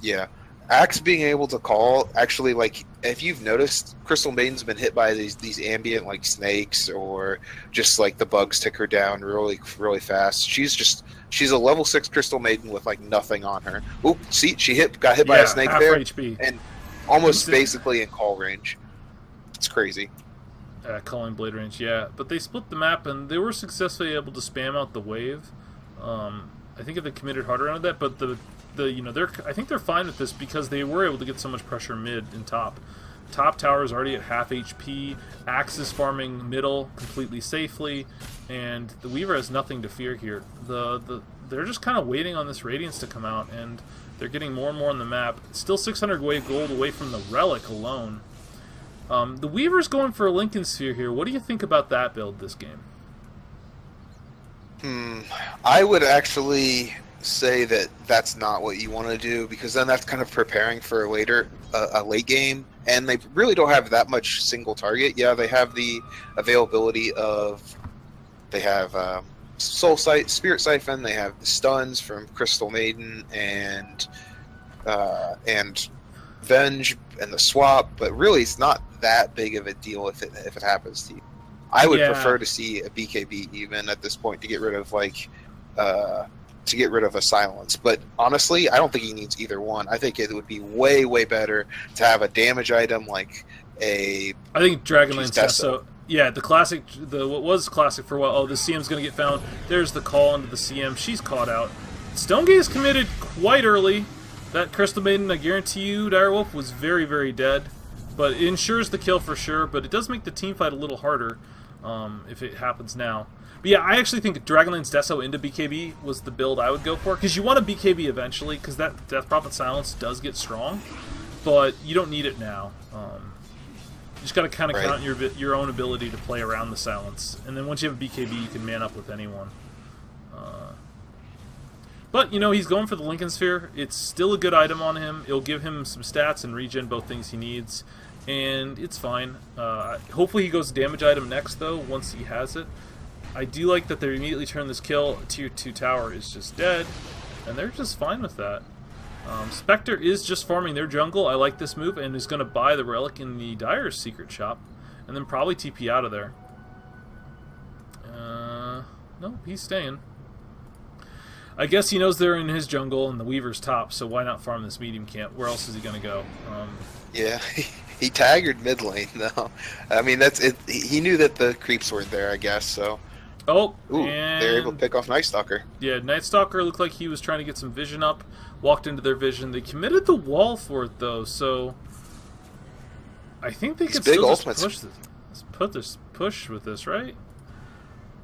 Yeah. Axe being able to call, actually, like, if you've noticed, Crystal Maiden's been hit by these ambient, like, snakes, or just, like, the bugs tick her down really, really fast. She's a level 6 Crystal Maiden with, like, nothing on her. Oop, see, got hit by a snake there. HP. And almost basically in call range. It's crazy. Calling blade range, yeah. But they split the map, and they were successfully able to spam out the wave. I think if they committed harder on that, but I think they're fine with this because they were able to get so much pressure mid and top. Top tower is already at half HP. Axe is farming middle completely safely, and the Weaver has nothing to fear here. They're just kind of waiting on this Radiance to come out, and they're getting more and more on the map. Still 600 wave gold away from the Relic alone. The Weaver's going for a Lincoln Sphere here. What do you think about that build this game? I would actually say that that's not what you want to do, because then that's kind of preparing for a late game, and they really don't have that much single target. Yeah, they have the availability of Spirit Siphon, they have the stuns from Crystal Maiden and Venge and the swap, but really it's not that big of a deal if it happens to you. I would prefer to see a BKB even at this point to get rid of a silence. But honestly, I don't think he needs either one. I think it would be way, way better to have a damage item like a... I think Dragonlance Deso. Yeah, what was classic for a while. Oh, the CM's going to get found. There's the call into the CM. She's caught out. Stonegaze committed quite early. That Crystal Maiden, I guarantee you, Direwolf was very, very dead. But it ensures the kill for sure, but it does make the team fight a little harder if it happens now. But yeah, I actually think Dragonlance Deso into BKB was the build I would go for, because you want a BKB eventually, because that Death Prophet Silence does get strong, but you don't need it now. You just got to kind of count your own ability to play around the Silence, and then once you have a BKB, you can man up with anyone. But, he's going for the Lincoln Sphere. It's still a good item on him. It'll give him some stats and regen, both things he needs. And it's fine. Hopefully he goes damage item next, though, once he has it. I do like that they immediately turn this kill. Tier 2 tower is just dead. And they're just fine with that. Spectre is just farming their jungle. I like this move, and is going to buy the Relic in the Dyer's secret shop. And then probably TP out of there. No, he's staying. I guess he knows they're in his jungle and the Weaver's top, so why not farm this medium camp? Where else is he going to go? Yeah, he taggered mid lane, though. I mean, that's it. He knew that the creeps were there, I guess, so... Oh, they're able to pick off Night Stalker. Yeah, Night Stalker looked like he was trying to get some vision up, walked into their vision. They committed the wall for it, though, so... I think they could still just push with this, right?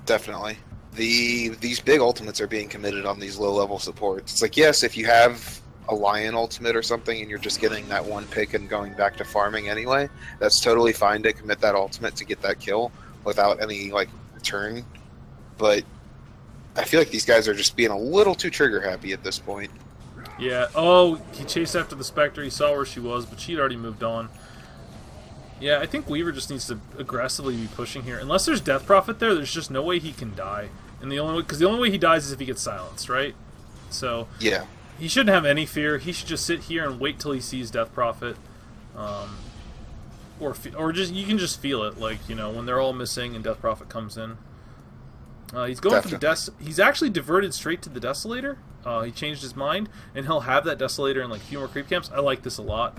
definitely. These big ultimates are being committed on these low level supports. It's like, yes, if you have a lion ultimate or something and you're just getting that one pick and going back to farming anyway, that's totally fine to commit that ultimate to get that kill without any like return. But I feel like these guys are just being a little too trigger happy at this point. Yeah. Oh, he chased after the Spectre. He saw where she was, but she'd already moved on. Yeah, I think Weaver just needs to aggressively be pushing here. Unless there's Death Prophet there, there's just no way he can die. And the only way, because the only way he dies is if he gets silenced, right? So yeah, he shouldn't have any fear. He should just sit here and wait till he sees Death Prophet, or just you can just feel it, like when they're all missing and Death Prophet comes in. He's going for the He's actually diverted straight to the Desolator. He changed his mind, and he'll have that Desolator in like a few more creep camps. I like this a lot.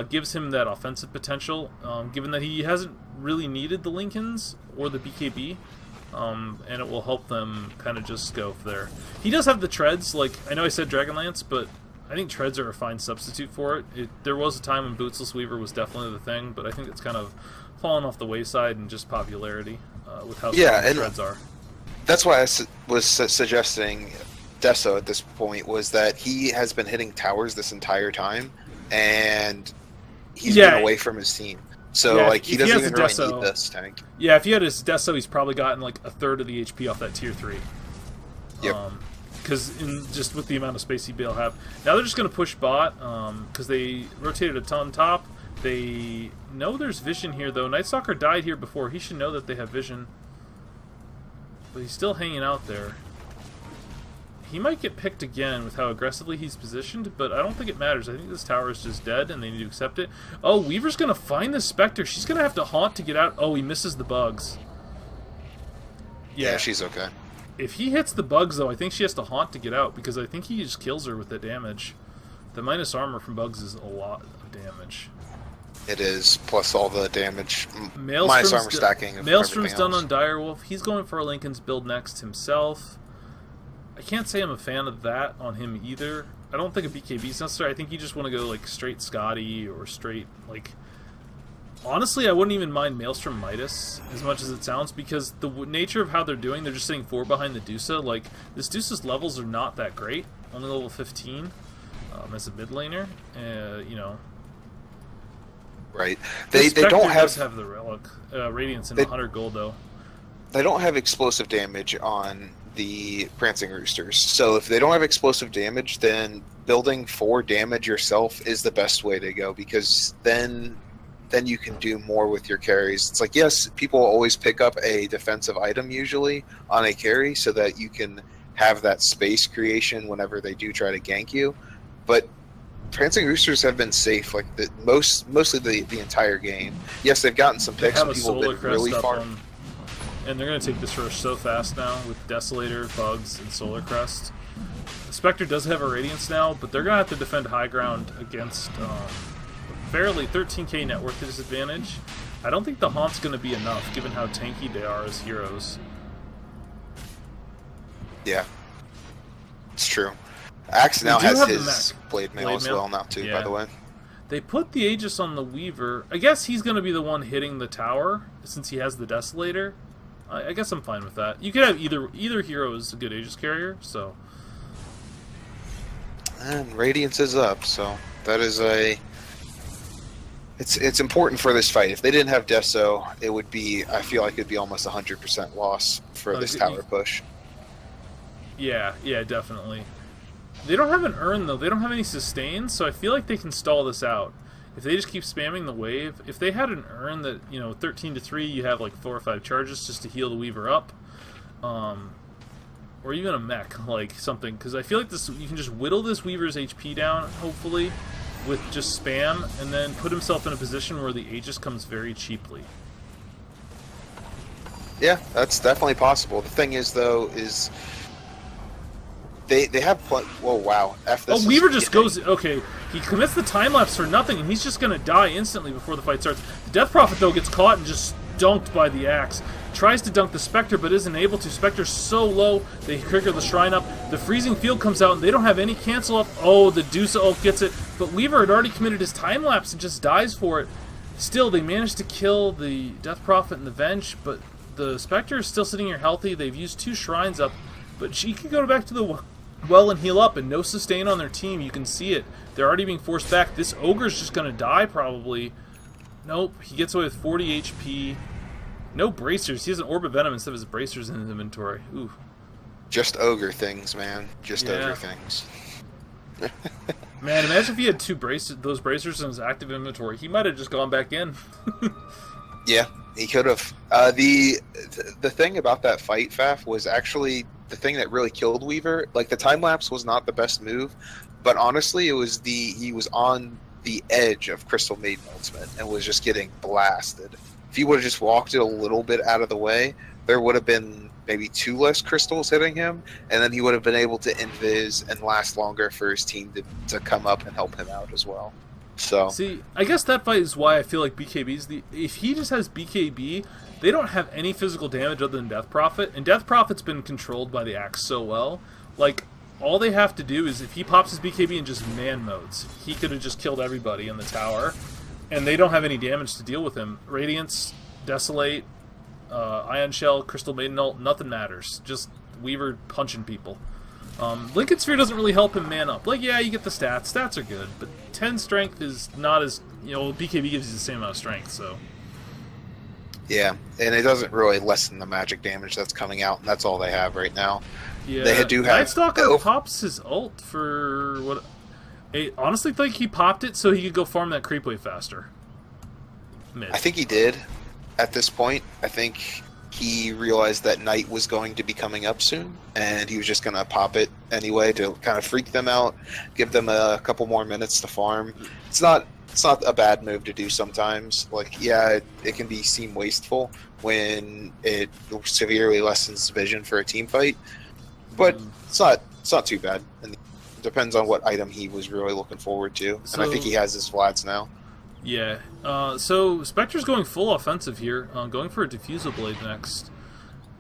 Gives him that offensive potential, given that he hasn't really needed the Lincolns or the BKB, and it will help them kind of just go there. He does have the treads. Like I know I said Dragonlance, but I think treads are a fine substitute for it. There was a time when Bootsless Weaver was definitely the thing, but I think it's kind of fallen off the wayside in just popularity with how strong the treads are. That's why I was suggesting Deso at this point, was that he has been hitting towers this entire time, and he's been away from his team. So like he doesn't even really need this tank. Yeah, if he had his Deso, he's probably gotten like a third of the HP off that tier 3. Yep. Because just with the amount of space he'd be able to have. Now they're just going to push bot, because they rotated a ton top. They know there's vision here, though. Night Stalker died here before. He should know that they have vision. But he's still hanging out there. He might get picked again with how aggressively he's positioned, but I don't think it matters. I think this tower is just dead, and they need to accept it. Oh, Weaver's going to find the Spectre. She's going to have to haunt to get out. Oh, he misses the bugs. Yeah, she's okay. If he hits the bugs, though, I think she has to haunt to get out, because I think he just kills her with the damage. The minus armor from bugs is a lot of damage. It is, plus all the damage. Maelstrom's minus armor stacking. Maelstrom's done on Direwolf. He's going for a Lincoln's build next himself. I can't say I'm a fan of that on him either. I don't think a BKB is necessary. I think you just want to go like straight Scotty or straight like. Honestly, I wouldn't even mind Maelstrom Midas as much as it sounds, because the nature of how they're doing, they're just sitting 4 behind the Dusa. Like this Dusa's levels are not that great. Only level 15 as a mid laner. Right. They don't have the relic Radiance and 100 gold though. They don't have explosive damage on the Prancing Roosters. So if they don't have explosive damage, then building 4 damage yourself is the best way to go, because then you can do more with your carries. It's like, yes, people always pick up a defensive item usually on a carry so that you can have that space creation whenever they do try to gank you. But Prancing Roosters have been safe like mostly the entire game. Yes, they've gotten some picks. Some people have been really far. And they're going to take this rush so fast now with Desolator, Bugs, and Solar Crest. The Spectre does have a Radiance now, but they're going to have to defend high ground against fairly 13k net worth disadvantage. I don't think the Haunt's going to be enough, given how tanky they are as heroes. Yeah, it's true. Axe now has his Blade Mail as well now too, by the way. They put the Aegis on the Weaver. I guess he's going to be the one hitting the tower, since he has the Desolator. I guess I'm fine with that. You could have either hero is a good Aegis carrier, so. And Radiance is up, so that is a. It's important for this fight. If they didn't have Deso, it would be. I feel like it'd be almost 100% loss for this tower push. Yeah, definitely. They don't have an urn though. They don't have any sustains, so I feel like they can stall this out. If they just keep spamming the wave, if they had an urn that, 13 to 3, you have like 4 or 5 charges just to heal the Weaver up, or even a mech, like something, because I feel like this, you can just whittle this Weaver's HP down, hopefully, with just spam, and then put himself in a position where the Aegis comes very cheaply. Yeah, that's definitely possible. The thing is, though, is they have whoa, wow. Weaver just goes, okay, he commits the time lapse for nothing, and he's just going to die instantly before the fight starts. The Death Prophet, though, gets caught and just dunked by the axe. Tries to dunk the Spectre, but isn't able to. Spectre's so low, they trigger the Shrine up. The Freezing Field comes out, and they don't have any cancel up. Oh, the Dusa ult gets it, but Weaver had already committed his time lapse and just dies for it. Still, they managed to kill the Death Prophet and the Venge, but the Spectre is still sitting here healthy. They've used 2 shrines up, but she can go back to the well and heal up, and no sustain on their team. You can see it. They're already being forced back. This Ogre's just going to die, probably. Nope, he gets away with 40 HP. No bracers. He has an Orb of Venom instead of his bracers in his inventory. Ooh. Just ogre things, man. Just Yeah. ogre things. Man, imagine if he had those bracers in his active inventory. He might have just gone back in. Yeah, he could have. The thing about that fight, Faf, was actually the thing that really killed Weaver. Like, the time lapse was not the best move, but honestly, it was he was on the edge of Crystal Maiden Ultimate and was just getting blasted. If he would have just walked it a little bit out of the way, there would have been maybe 2 less crystals hitting him, and then he would have been able to invis and last longer for his team to come up and help him out as well. So see, I guess that fight is why I feel like BKB's if he just has BKB, they don't have any physical damage other than Death Prophet, and Death Prophet's been controlled by the axe so well. Like, all they have to do is if he pops his BKB and just man modes, he could have just killed everybody in the tower, and they don't have any damage to deal with him. Radiance, Desolate, Ion Shell, Crystal Maiden Ult, nothing matters. Just Weaver punching people. Lincoln Sphere doesn't really help him man up. Like, yeah, you get the stats. Stats are good, but 10 strength is not as... BKB gives you the same amount of strength, so... yeah, and it doesn't really lessen the magic damage that's coming out, and that's all they have right now. Yeah, they do have... Night Stalker pops his ult for... what? I honestly think he popped it so he could go farm that creep wave faster. Mid. I think he did at this point. I think he realized that night was going to be coming up soon, and he was just going to pop it anyway to kind of freak them out, give them a couple more minutes to farm. It's not a bad move to do sometimes. Like, yeah, it can seem wasteful when it severely lessens vision for a team fight, but it's not too bad. And it depends on what item he was really looking forward to, and I think he has his Vlads now. Yeah, so Spectre's going full offensive here, going for a Diffusal Blade next.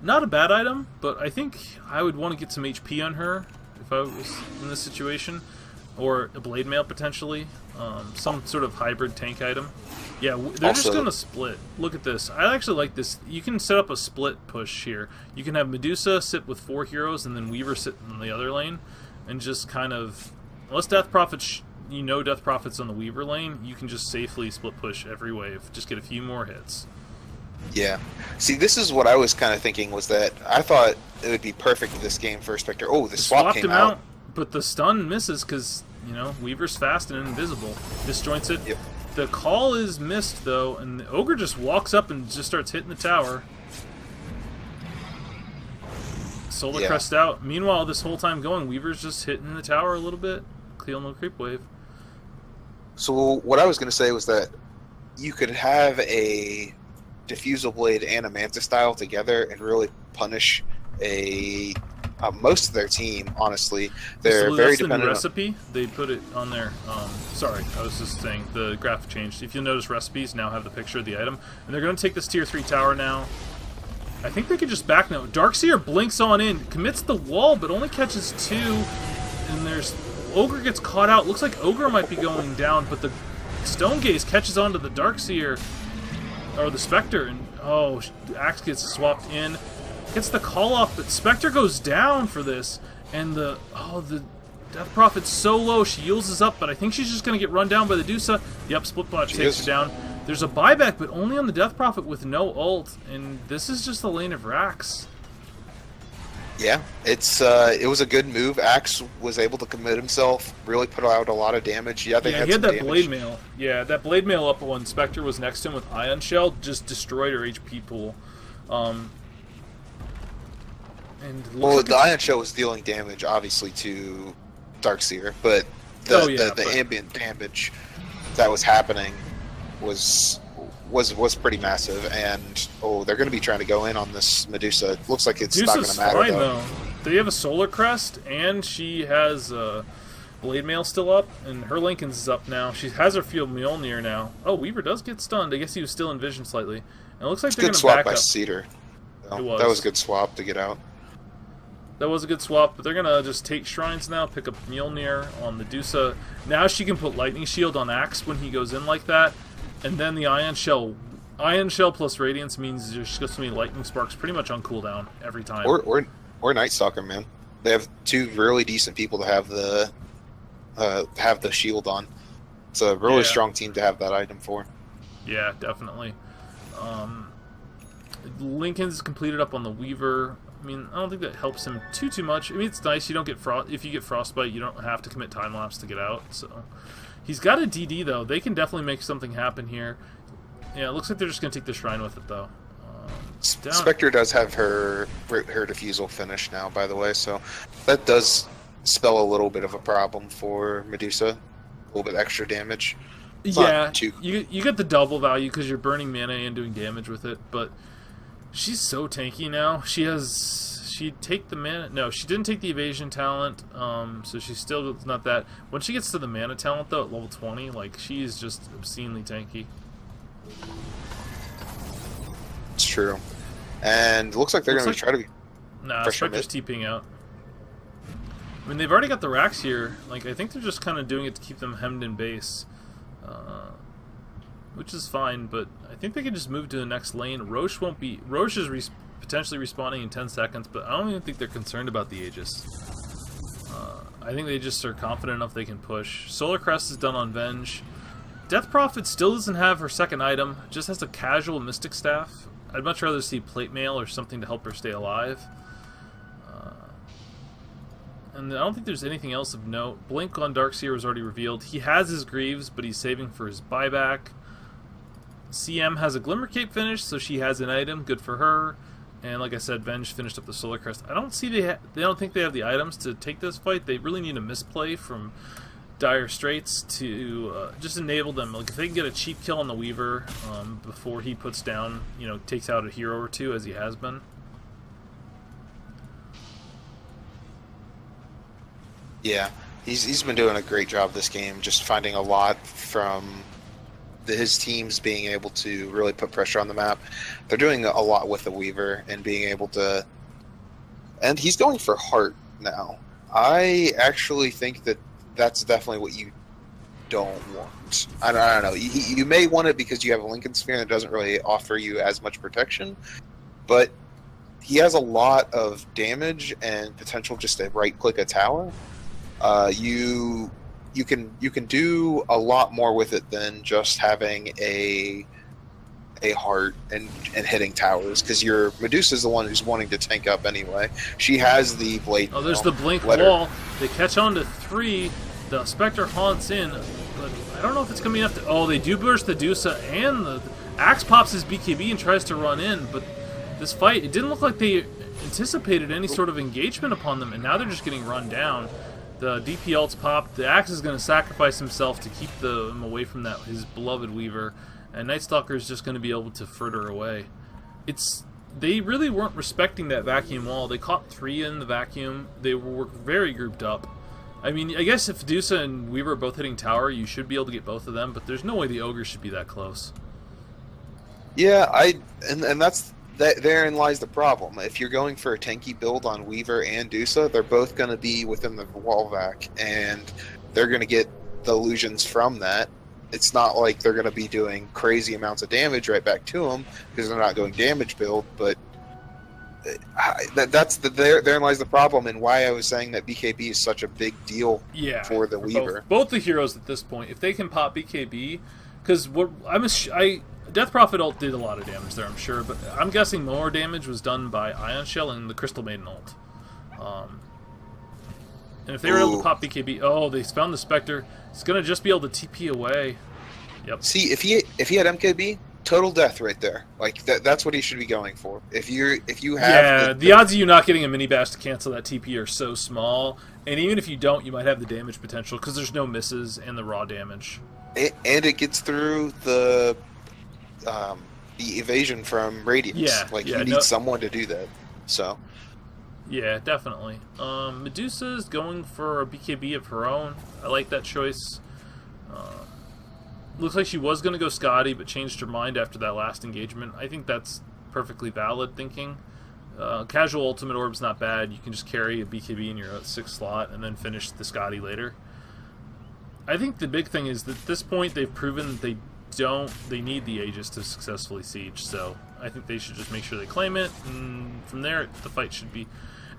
Not a bad item, but I think I would want to get some HP on her if I was in this situation. Or a Blade Mail, potentially. Some sort of hybrid tank item. Yeah, they're just going to split. Look at this. I actually like this. You can set up a split push here. You can have Medusa sit with 4 heroes, and then Weaver sit in the other lane, and just kind of... Unless Death Prophet... Death Prophet's on the Weaver lane, you can just safely split push every wave. Just get a few more hits. Yeah. See, this is what I was kind of thinking, was that I thought it would be perfect for this game for Spectre. Oh, the swap came out. But the stun misses because, Weaver's fast and invisible. Disjoints it. Yep. The call is missed, though, and the Ogre just walks up and just starts hitting the tower. Solar Crest out. Meanwhile, this whole time going, Weaver's just hitting the tower a little bit. Cleo no creep wave. So what I was going to say was that you could have a Diffusal Blade and a Manta style together and really punish most of their team. Honestly, they're very dependent. On the recipe. They put it on there. Sorry, I was just saying the graph changed. If you'll notice, recipes now have the picture of the item, and they're going to take this tier 3 tower now. I think they could just back now. Darkseer blinks on in, commits the wall, but only catches 2, and there's. Ogre gets caught out. Looks like Ogre might be going down, but the Stone Gaze catches onto the Darkseer, or the Spectre, and Axe gets swapped in. Gets the call off, but Spectre goes down for this, and the Death Prophet's so low, she uses up, but I think she's just going to get run down by the Dusa. Yep, Split Bot takes her down. There's a buyback, but only on the Death Prophet with no ult, and this is just the lane of Rax. Yeah, it was a good move. Axe was able to commit himself, really put out a lot of damage. Yeah, he had that Blade Mail. Yeah, that Blade Mail up when Spectre was next to him with Ion Shell just destroyed her HP pool. The Ion Shell was dealing damage, obviously, to Darkseer, but the ambient damage that was happening was pretty massive, and they're going to be trying to go in on this Medusa. It looks like it's not going to matter, though. They have a Solar Crest, and she has Blade Mail still up, and her Lincoln's is up now. She has her Field Mjolnir now. Oh, Weaver does get stunned. I guess he was still in vision slightly. And it looks like they're going to back up. Good swap by Cedar. That was a good swap to get out. That was a good swap, but they're going to just take Shrines now, pick up Mjolnir on the Medusa. Now she can put Lightning Shield on Axe when he goes in like that. And then the Ion Shell Ion Shell plus Radiance means there's just going to be Lightning Sparks pretty much on cooldown every time. Or Night Stalker, man. They have two really decent people to have the shield on. It's a really strong team to have that item for. Yeah, definitely. Lincoln's completed up on the Weaver. I mean, I don't think that helps him too much. I mean, it's nice you don't get if you get Frostbite, you don't have to commit time lapse to get out. So he's got a DD though. They can definitely make something happen here. Yeah, it looks like they're just gonna take the shrine with it though. Spectre does have her defusal finished now, by the way, so that does spell a little bit of a problem for Medusa. A little bit extra damage. Yeah, you get the double value because you're burning mana and doing damage with it, but she's so tanky now. She'd take the mana. No, she didn't take the evasion talent, so she's still not that. When she gets to the mana talent though, at level 20, like she is just obscenely tanky. It's true. And it looks like they're going to try to be... Nah, Spectre's TPing out. I mean, they've already got the racks here. Like, I think they're just kind of doing it to keep them hemmed in base. Which is fine, but I think they can just move to the next lane. Roche won't be... Roche is potentially respawning in 10 seconds, but I don't even think they're concerned about the Aegis. I think they just are confident enough they can push. Solar Crest is done on Venge. Death Prophet still doesn't have her second item, just has a casual Mystic Staff. I'd much rather see Plate Mail or something to help her stay alive. And I don't think there's anything else of note. Blink on Darkseer was already revealed. He has his Greaves, but he's saving for his buyback. CM has a Glimmer Cape finish, so she has an item. Good for her. And like I said, Venge finished up the Solar Crest. I don't see they don't think they have the items to take this fight. They really need a misplay from Dire Straits to just enable them. Like if they can get a cheap kill on the Weaver before he puts down, takes out a hero or two as he has been. Yeah, he's been doing a great job this game, just finding a lot from his teams being able to really put pressure on the map. They're doing a lot with the Weaver and being able to... And he's going for Heart now. I actually think that's definitely what you don't want. I don't know. You may want it because you have a Lincoln Sphere that doesn't really offer you as much protection, but he has a lot of damage and potential just to right-click a tower. You can do a lot more with it than just having a Heart and hitting towers, because your Medusa's the one who's wanting to tank up anyway. She has the blade. Oh, there's the blink wall. They catch on to 3. The Spectre haunts in, but I don't know if it's going to be enough to... Oh, they do burst the Dusa, and the Axe pops his BKB and tries to run in, but this fight, it didn't look like they anticipated any sort of engagement upon them, and now they're just getting run down. The DP ults popped. The Axe is going to sacrifice himself to keep them away from his beloved Weaver, and Night Stalker is just going to be able to fritter away. They really weren't respecting that vacuum wall. They caught 3 in the vacuum. They were very grouped up. I mean, I guess if Dusa and Weaver are both hitting tower, you should be able to get both of them, but there's no way the Ogre should be that close. Yeah, and therein lies the problem. If you're going for a tanky build on Weaver and Dusa, they're both going to be within the wall vac, and they're going to get the illusions from that. It's not like they're going to be doing crazy amounts of damage right back to them because they're not going damage build, but therein lies the problem, and why I was saying that BKB is such a big deal for the Weaver. Both the heroes at this point, if they can pop BKB, because Death Prophet ult did a lot of damage there, I'm sure, but I'm guessing more damage was done by Ion Shell and the Crystal Maiden ult. And if they were able to pop BKB, they found the Spectre. It's gonna just be able to TP away. Yep. See, if he had MKB, total death right there. Like that's what he should be going for. If you have the odds of you not getting a mini bash to cancel that TP are so small, and even if you don't, you might have the damage potential because there's no misses and the raw damage. And it gets through the evasion from Radiance. You need someone to do that. So. Yeah, definitely. Medusa's going for a BKB of her own. I like that choice. Looks like she was going to go Scotty, but changed her mind after that last engagement. I think that's perfectly valid thinking. Casual Ultimate Orb's not bad. You can just carry a BKB in your 6th slot and then finish the Scotty later. I think the big thing is that at this point they've proven that they they need the Aegis to successfully siege, so I think they should just make sure they claim it, and from there the fight should be...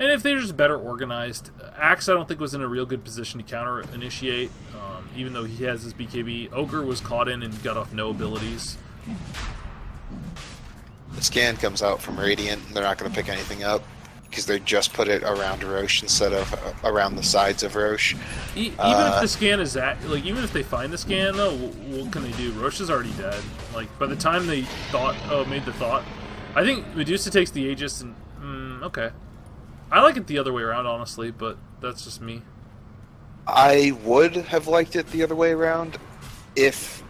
And if they're just better organized, Axe I don't think was in a real good position to counter-initiate, even though he has his BKB. Ogre was caught in and got off no abilities. The scan comes out from Radiant, and they're not going to pick anything up, because they just put it around Roche instead of around the sides of Roche. Even if the scan is even if they find the scan, though, what can they do? Roche is already dead. Like, by the time they made the thought, I think Medusa takes the Aegis and, okay. I like it the other way around, honestly, but that's just me. I would have liked it the other way around if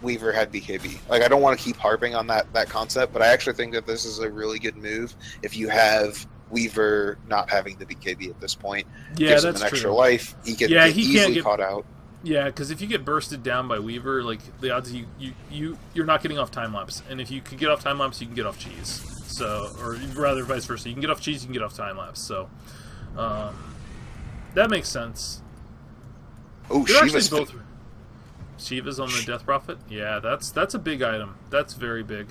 Weaver had BKB. Like, I don't want to keep harping on that concept, but I actually think that this is a really good move if you have Weaver not having the BKB at this point. Yeah, gives that's him an extra true. life. He can get easily caught out. Yeah, because if you get bursted down by Weaver, like, the odds you're not getting off time lapse, and if you can get off time lapse, you can get off cheese. So, or rather, vice versa. You can get off cheese, you can get off time lapse. So, that makes sense. Oh, Shiva's Shiva's on the Death Prophet. Yeah, that's a big item. That's very big.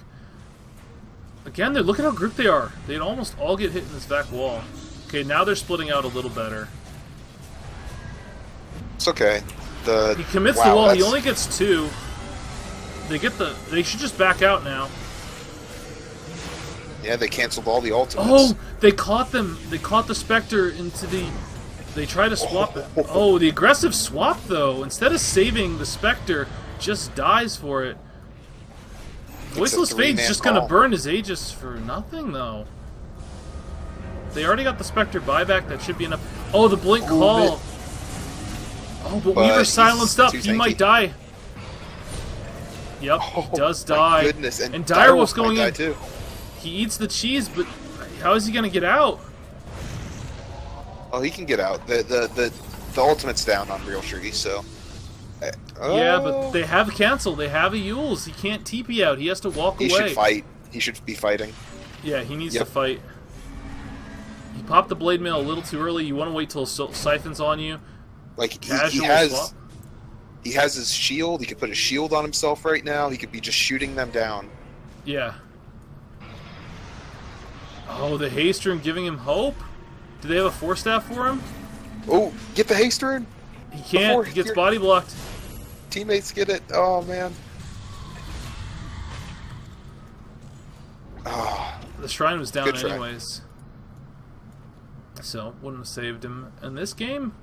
Again, look at how grouped they are. They'd almost all get hit in this back wall. Okay, now they're splitting out a little better. It's okay. He commits the wall. He only gets 2. They should just back out now. Yeah, they canceled all the ultimates. Oh, they caught them. They caught the Spectre into the... They try to swap it. Oh, the aggressive swap, though. Instead of saving, the Spectre just dies for it. Voiceless Fade's just going to burn his Aegis for nothing, though. They already got the Spectre buyback. That should be enough. Oh, the Blink Call. Oh, but Weaver's silenced up. He might die. Yep, he does die. Goodness. And Direwolf's going in. Too. He eats the cheese, but how is he going to get out? Oh, he can get out. The ultimate's down on Real Shirty, so... Yeah, but they have cancel. They have a Yules. He can't TP out. He has to walk away. He should fight. He should be fighting. Yeah, he needs to fight. He popped the Blade Mail a little too early. You want to wait till Siphon's on you. Like, he has his shield. He could put a shield on himself right now. He could be just shooting them down. Yeah. Oh, the haste rune giving him hope? Do they have a 4-staff for him? Oh, get the haste rune! He can't. He gets body blocked. Teammates get it. Oh, man. Oh, the shrine was down anyways. So, wouldn't have saved him. In this game,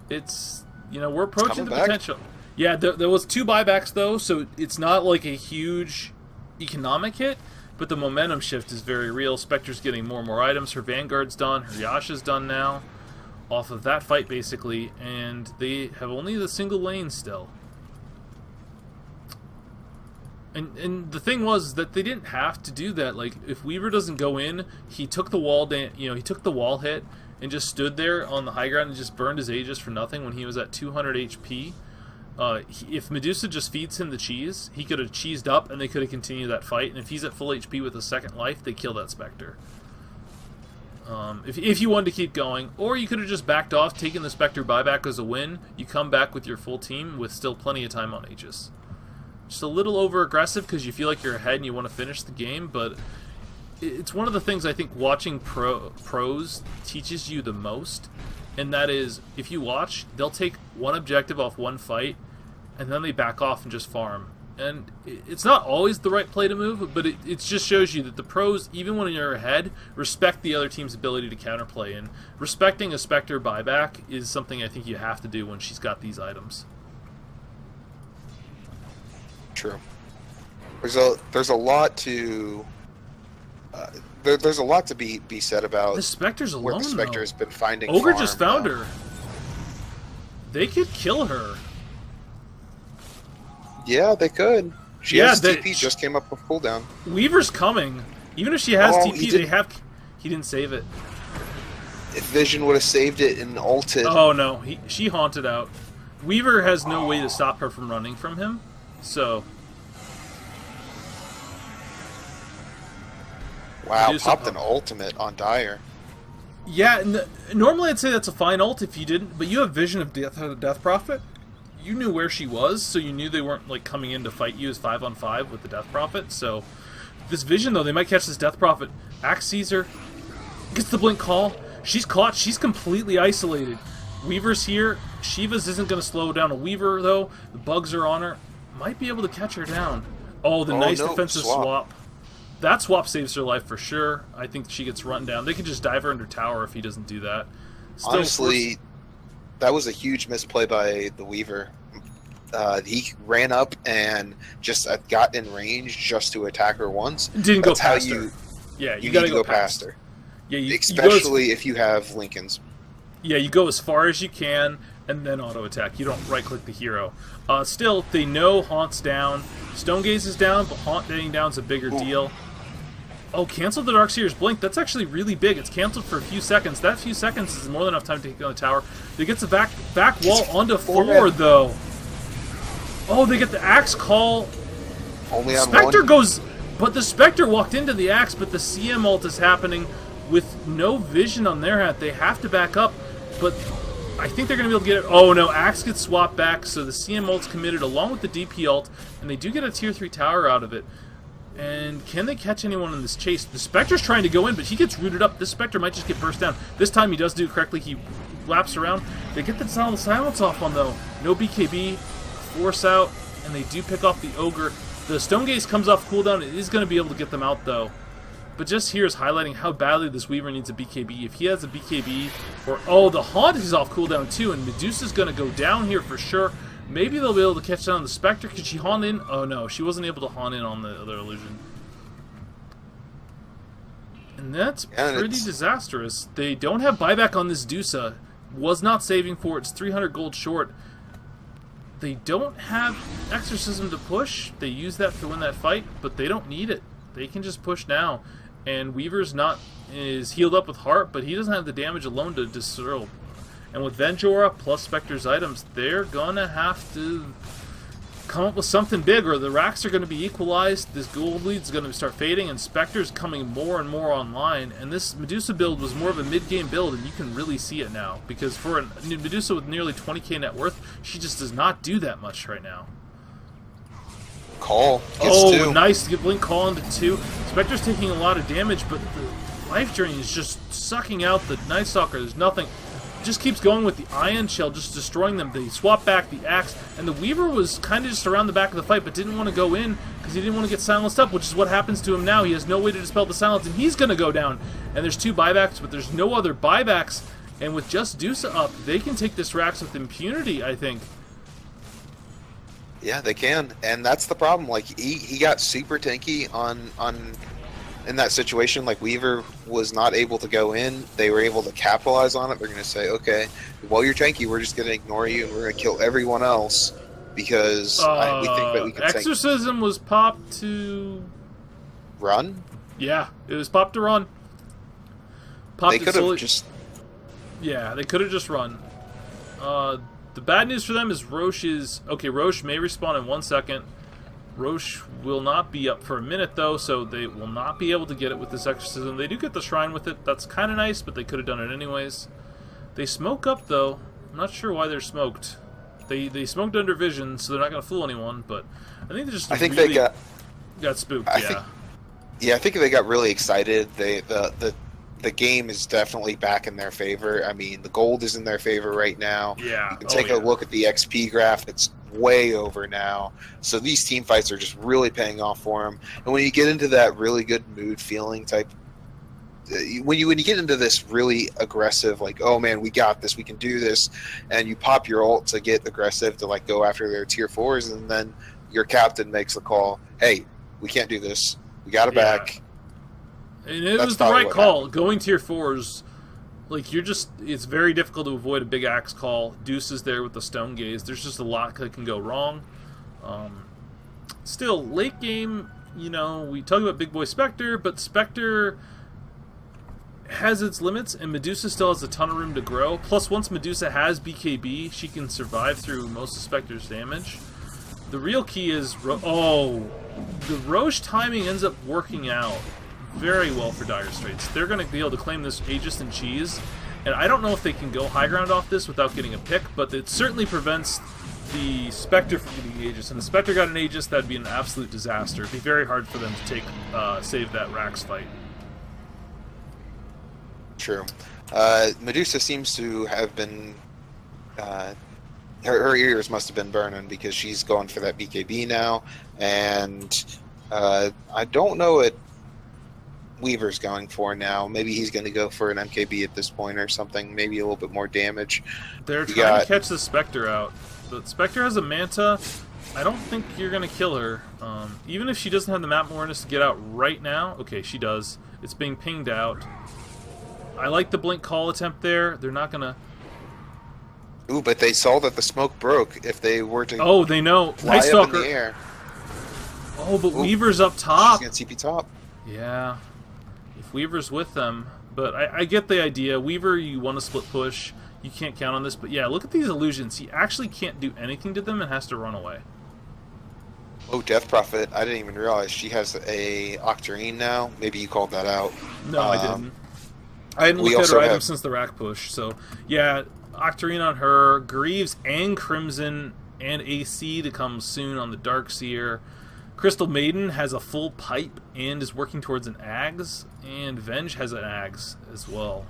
it's... You know, we're approaching the potential. Yeah, there was 2 buybacks, though, so it's not like a huge economic hit, but the momentum shift is very real. Spectre's getting more and more items. Her Vanguard's done. Her Yasha's done now. Off of that fight, basically, and they have only the single lane still. And the thing was that they didn't have to do that. Like, if Weaver doesn't go in, he took the wall he took the wall hit and just stood there on the high ground and just burned his Aegis for nothing when he was at 200 HP. If Medusa just feeds him the cheese, he could have cheesed up and they could have continued that fight. And if he's at full HP with a second life, they kill that Spectre. If you wanted to keep going, or you could have just backed off, taken the Spectre buyback as a win. You come back with your full team with still plenty of time on Aegis. Just a little over aggressive because you feel like you're ahead and you want to finish the game, but it's one of the things I think watching pros teaches you the most, and that is, if you watch, they'll take one objective off one fight, and then they back off and just farm. And it's not always the right play to move, but it just shows you that the pros, even when you're ahead, respect the other team's ability to counterplay, and respecting a Spectre buyback is something I think you have to do when she's got these items. True. There's a lot to there's a lot to be said about the Spectre's alone, where the Spectre has been finding. Ogre just found her. They could kill her. Yeah, they could. She has TP just came up with cooldown. Weaver's coming. Even if she has TP, he didn't save it. If Vision would have saved it and ulted. Oh no, she haunted out. Weaver has no way to stop her from running from him. So. Wow, popped an ultimate on Dire. Yeah, normally I'd say that's a fine ult if you didn't, but you have Vision of Death Prophet. you knew where she was, so you knew they weren't like coming in to fight you as 5-on-5 with the Death Prophet. So this vision, though, they might catch this Death Prophet. Axe sees her, gets the blink call. She's caught. She's completely isolated. Weaver's here. Shiva's isn't going to slow down a Weaver, though. The bugs are on her. Might be able to catch her down. Oh, the nice defensive swap. That swap saves her life for sure. I think she gets run down. They could just dive her under tower if he doesn't do that. Still, honestly, that was a huge misplay by the Weaver. He ran up and just got in range just to attack her once. Didn't go past her. Yeah, you gotta go past her. Yeah, especially if you have Lincolns. Yeah, you go as far as you can and then auto attack. You don't right click the hero. Still, they know Haunt's down. Stone Gaze is down, but Haunt getting down is a bigger deal. Oh, cancel the Darkseer's blink. That's actually really big. It's canceled for a few seconds. That few seconds is more than enough time to take down the tower. They get the back wall onto 4, though. Oh, they get the Axe call. Only on Spectre one. goes, but the Spectre walked into the Axe, but the CM ult is happening with no vision on their hat. They have to back up, but I think they're going to be able to get it. Oh, no, Axe gets swapped back, so the CM ult's committed along with the DP ult, and they do get a tier 3 tower out of it. And can they catch anyone in this chase? The Spectre's trying to go in, but he gets rooted up. This Spectre might just get burst down. This time he does do it correctly. He laps around. They get the silence off on, though. No BKB. Force out, and they do pick off the Ogre. The Stone Gaze comes off cooldown. It is going to be able to get them out, though. But just here is highlighting how badly this Weaver needs a BKB. If he has a BKB, or... Oh, the Haunt is off cooldown, too, and Medusa's going to go down here for sure. Maybe they'll be able to catch down the Spectre. Could she haunt in? Oh, no. She wasn't able to haunt in on the other illusion. And that's pretty disastrous. They don't have buyback on this Dusa. Was not saving for it. It's 300 gold short. They don't have Exorcism to push. They use that to win that fight, but they don't need it. They can just push now. And Weaver's is healed up with Heart, but he doesn't have the damage alone to disrobe. And with Venjora plus Spectre's items, they're gonna have to come up with something big, or the racks are gonna be equalized. This gold lead's gonna start fading, and Spectre's coming more and more online. And this Medusa build was more of a mid-game build, and you can really see it now. Because for a Medusa with nearly 20k net worth, she just does not do that much right now. Call. Oh, two. Nice to get Blink Call into 2. Spectre's taking a lot of damage, but the Life Drain is just sucking out the Night Stalker. There's nothing. Just keeps going with the Ion Shell, just destroying them. They swap back the Axe, and the Weaver was kind of just around the back of the fight, but didn't want to go in because he didn't want to get silenced up, which is what happens to him now. He has no way to dispel the silence, and he's going to go down. And there's 2 buybacks, but there's no other buybacks, and with just Dusa up, they can take this Rax with impunity, I think. Yeah, they can, and that's the problem. Like he got super tanky in that situation. Like Weaver was not able to go in. They were able to capitalize on it. They're going to say, okay, while you're tanky, we're just going to ignore you and we're going to kill everyone else because we think that we can. Exorcism was popped to run. Yeah, it was popped to run. Popped they could have just. Yeah, they could have just run. The bad news for them is Roche is... Okay, Roche may respawn in 1 second. Roche will not be up for a minute, though, so they will not be able to get it with this Exorcism. They do get the Shrine with it. That's kind of nice, but they could have done it anyways. They smoke up, though. I'm not sure why they're smoked. They smoked under vision, so they're not going to fool anyone, but I think they just they got spooked, I think they got really excited. The game is definitely back in their favor. I mean, the gold is in their favor right now. Yeah. You can take a look at the XP graph. It's way over now. So these team fights are just really paying off for them. And when you get into that really good mood feeling type, when you get into this really aggressive, like, oh man, we got this, we can do this, and you pop your ult to get aggressive to like go after their tier 4s, and then your captain makes the call, hey, we can't do this. We got it back. And it was the right call. Going tier 4s, like, it's very difficult to avoid a big Axe call. Deuce is there with the Stone Gaze. There's just a lot that can go wrong. Still, late game, you know, we talk about Big Boy Spectre, but Spectre has its limits, and Medusa still has a ton of room to grow. Plus, once Medusa has BKB, she can survive through most of Spectre's damage. The real key is... the Roche timing ends up working out very well for Dire Straits. They're going to be able to claim this Aegis and Cheese, and I don't know if they can go high ground off this without getting a pick, but it certainly prevents the Spectre from getting the Aegis. And the Spectre got an Aegis, that'd be an absolute disaster. It'd be very hard for them to save that Rax fight. True. Medusa seems to have been... her ears must have been burning because she's going for that BKB now. And I don't know what Weaver's going for now. Maybe he's going to go for an MKB at this point or something. Maybe a little bit more damage. They're trying to catch the Spectre out. The Spectre has a Manta. I don't think you're going to kill her. Even if she doesn't have the map awareness to get out right now. Okay, she does. It's being pinged out. I like the blink call attempt there. They're not going to... Ooh, but they saw that the smoke broke. If they were to... Oh, they know. Fly up in the air. Oh, but Weaver's up top. She's going to TP top. Yeah. If Weaver's with them. But I get the idea. Weaver, you want to split push. You can't count on this. But yeah, look at these illusions. He actually can't do anything to them and has to run away. Oh, Death Prophet. I didn't even realize she has a Octarine now. Maybe you called that out. No, I didn't. I hadn't looked at her item since the rack push. So, yeah, Octarine on her. Greaves and Crimson and AC to come soon on the Darkseer. Crystal Maiden has a full pipe and is working towards an Ags. And Venge has an Ags as well.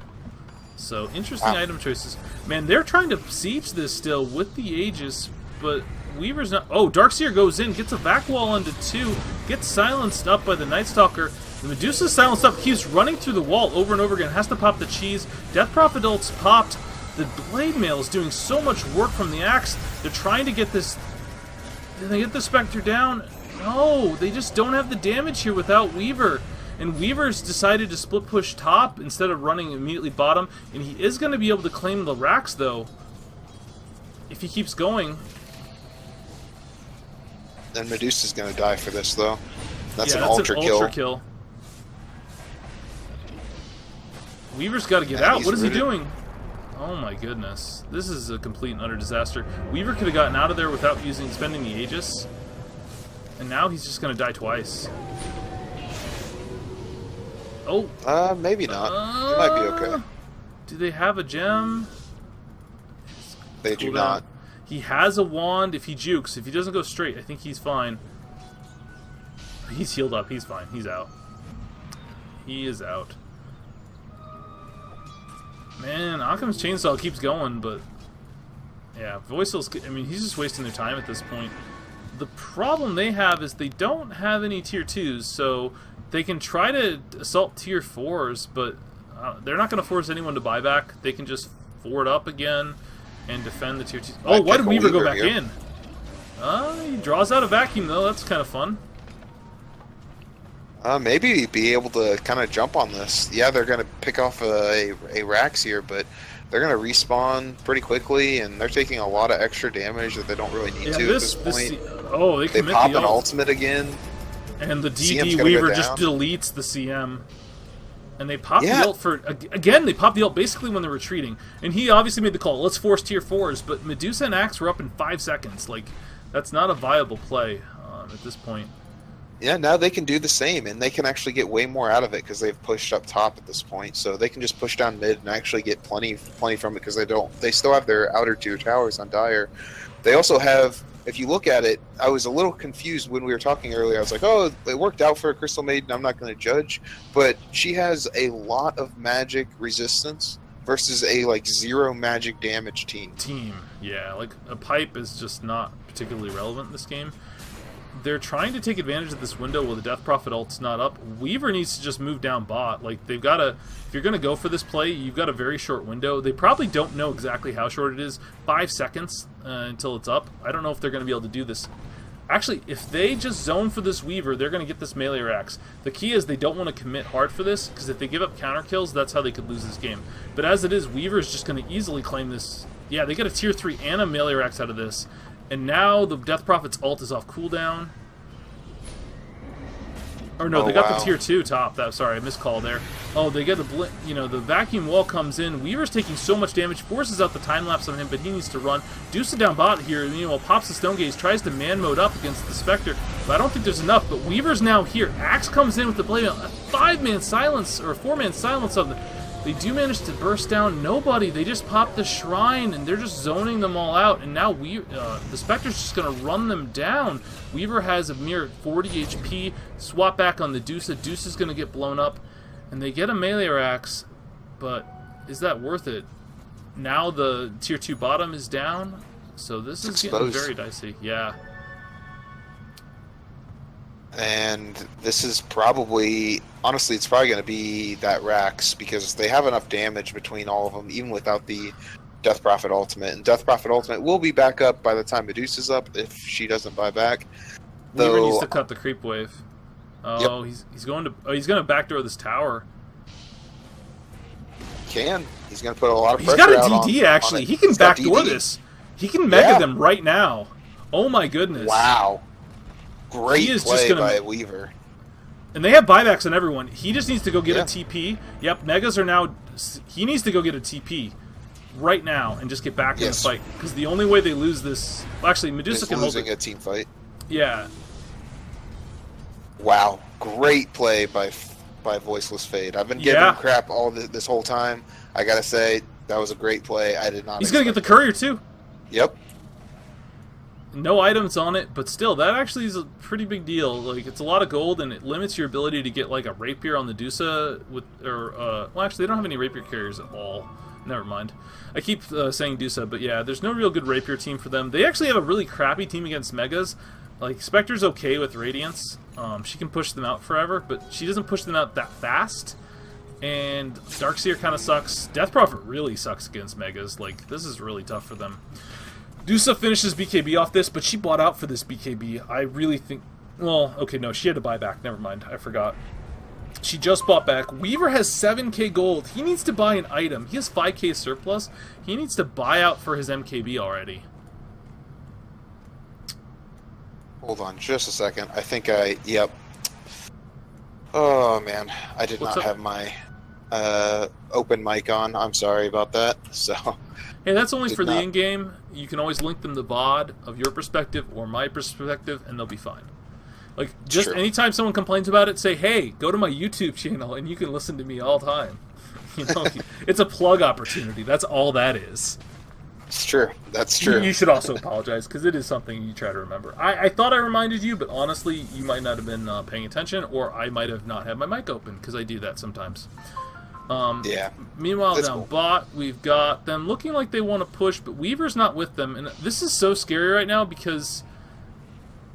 So, interesting item choices. Man, they're trying to siege this still with the Aegis, but Weaver's not... Oh, Darkseer goes in, gets a vac wall onto 2, gets silenced up by the Night Stalker. The Medusa's silenced up, keeps running through the wall over and over again, has to pop the cheese. Death Prophet ult's popped. The Blade Mail is doing so much work from the Axe. They're trying to get this... Did they get the Spectre down? No, they just don't have the damage here without Weaver. And Weaver's decided to split push top instead of running immediately bottom. And he is going to be able to claim the racks, though, if he keeps going. And Medusa's going to die for this, though. That's an ultra kill. Weaver's got to get out. What is he doing? Oh my goodness. This is a complete and utter disaster. Weaver could have gotten out of there without spending the Aegis. And now he's just going to die twice. Oh. Maybe not. It might be okay. Do they have a gem? They do not. He has a wand if he jukes. If he doesn't go straight, I think he's fine. He's healed up. He's fine. He's out. He is out. Man, Occam's Chainsaw keeps going, but... Yeah, Voicel's... I mean, he's just wasting their time at this point. The problem they have is they don't have any tier 2s, so... They can try to assault tier 4s, but they're not going to force anyone to buy back. They can just forward up again and defend the tier 2s. Oh, why did Weaver go back in? He draws out a vacuum, though. That's kind of fun. Maybe be able to kind of jump on this. Yeah, they're going to pick off a Rax here, but they're going to respawn pretty quickly, and they're taking a lot of extra damage that they don't really need to at this point. They pop an ultimate again. And the DD Weaver just deletes the CM. And they pop the ult for... Again, they pop the ult basically when they're retreating. And he obviously made the call, let's force tier 4s. But Medusa and Axe were up in 5 seconds. Like, that's not a viable play at this point. Yeah, now they can do the same. And they can actually get way more out of it because they've pushed up top at this point. So they can just push down mid and actually get plenty from it because they still have their outer tier towers on Dire. They also have... If you look at it, I was a little confused when we were talking earlier. I was like, oh, it worked out for a Crystal Maiden. I'm not going to judge. But she has a lot of magic resistance versus a, 0 magic damage team. Yeah. Like, a pipe is just not particularly relevant in this game. They're trying to take advantage of this window where the Death Prophet ult's not up. Weaver needs to just move down bot. Like, they've got to... If you're going to go for this play, you've got a very short window. They probably don't know exactly how short it is. 5 seconds until it's up. I don't know if they're going to be able to do this. Actually, if they just zone for this Weaver, they're going to get this melee Rax. The key is they don't want to commit hard for this, because if they give up counter kills, that's how they could lose this game. But as it is, Weaver is just going to easily claim this. Yeah, they get a tier 3 and a melee Rax out of this. And now the Death Prophet's ult is off cooldown. Or no, they got the tier 2 top. Sorry, I miscalled there. Oh, they get the the vacuum wall comes in. Weaver's taking so much damage, forces out the time lapse on him, but he needs to run. Deuce down bot here. Pops the Stone Gaze, tries to man mode up against the Spectre, but I don't think there's enough. But Weaver's now here. Axe comes in with the blade, a 5-man silence or a 4-man silence on the They do manage to burst down nobody. They just pop the shrine, and they're just zoning them all out. And now the Spectre's just going to run them down. Weaver has a mere 40 HP. Swap back on the Deuce. Deuce is going to get blown up. And they get a melee axe, but is that worth it? Now the tier 2 bottom is down, so this is getting very dicey. Yeah. And this is probably, honestly, it's probably going to be that Rax, because they have enough damage between all of them, even without the Death Prophet ultimate. And Death Prophet ultimate will be back up by the time Medusa's up, if she doesn't buy back. Weaver needs to cut the creep wave. Oh, yep. he's going to backdoor this tower. He's going to put a lot of pressure out. He's got a out DD, actually. He can backdoor this. He can mega them right now. Oh my goodness. Wow. Great play by Weaver. And they have buybacks on everyone. He just needs to go get a TP. Yep, Megas are now... He needs to go get a TP right now and just get back in the fight. Because the only way they lose this... Well, actually, Medusa can hold it. Losing a team fight. Yeah. Wow. Great play by Voiceless Fade. I've been giving him crap all this whole time. I gotta say, that was a great play. I did not... He's gonna get the courier, too. Yep. No items on it, but still, that actually is a pretty big deal. Like, it's a lot of gold, and it limits your ability to get, like, a rapier on the Dusa with... well, actually, they don't have any rapier carriers at all. Never mind. I keep saying Dusa, but yeah, there's no real good rapier team for them. They actually have a really crappy team against Megas. Like, Spectre's okay with Radiance. She can push them out forever, but she doesn't push them out that fast. And Darkseer kind of sucks. Death Prophet really sucks against Megas. Like, this is really tough for them. Dusa finishes BKB off this, but she bought out for this BKB. I really think... Well, okay, no, she had to buy back. Never mind, I forgot. She just bought back. Weaver has 7k gold. He needs to buy an item. He has 5k surplus. He needs to buy out for his MKB already. Hold on just a second. I think yep. Oh, man. I did not have my open mic on. I'm sorry about that. So... Hey, that's only for the in-game. You can always link them to VOD of your perspective or my perspective, and they'll be fine. Like, just anytime someone complains about it, say, hey, go to my YouTube channel, and you can listen to me all time. You know, it's a plug opportunity. That's all that is. It's true. That's true. You should also apologize, because it is something you try to remember. I thought I reminded you, but honestly, you might not have been paying attention, or I might have not had my mic open, because I do that sometimes. Yeah. Meanwhile, down bot, we've got them looking like they want to push, but Weaver's not with them. And this is so scary right now because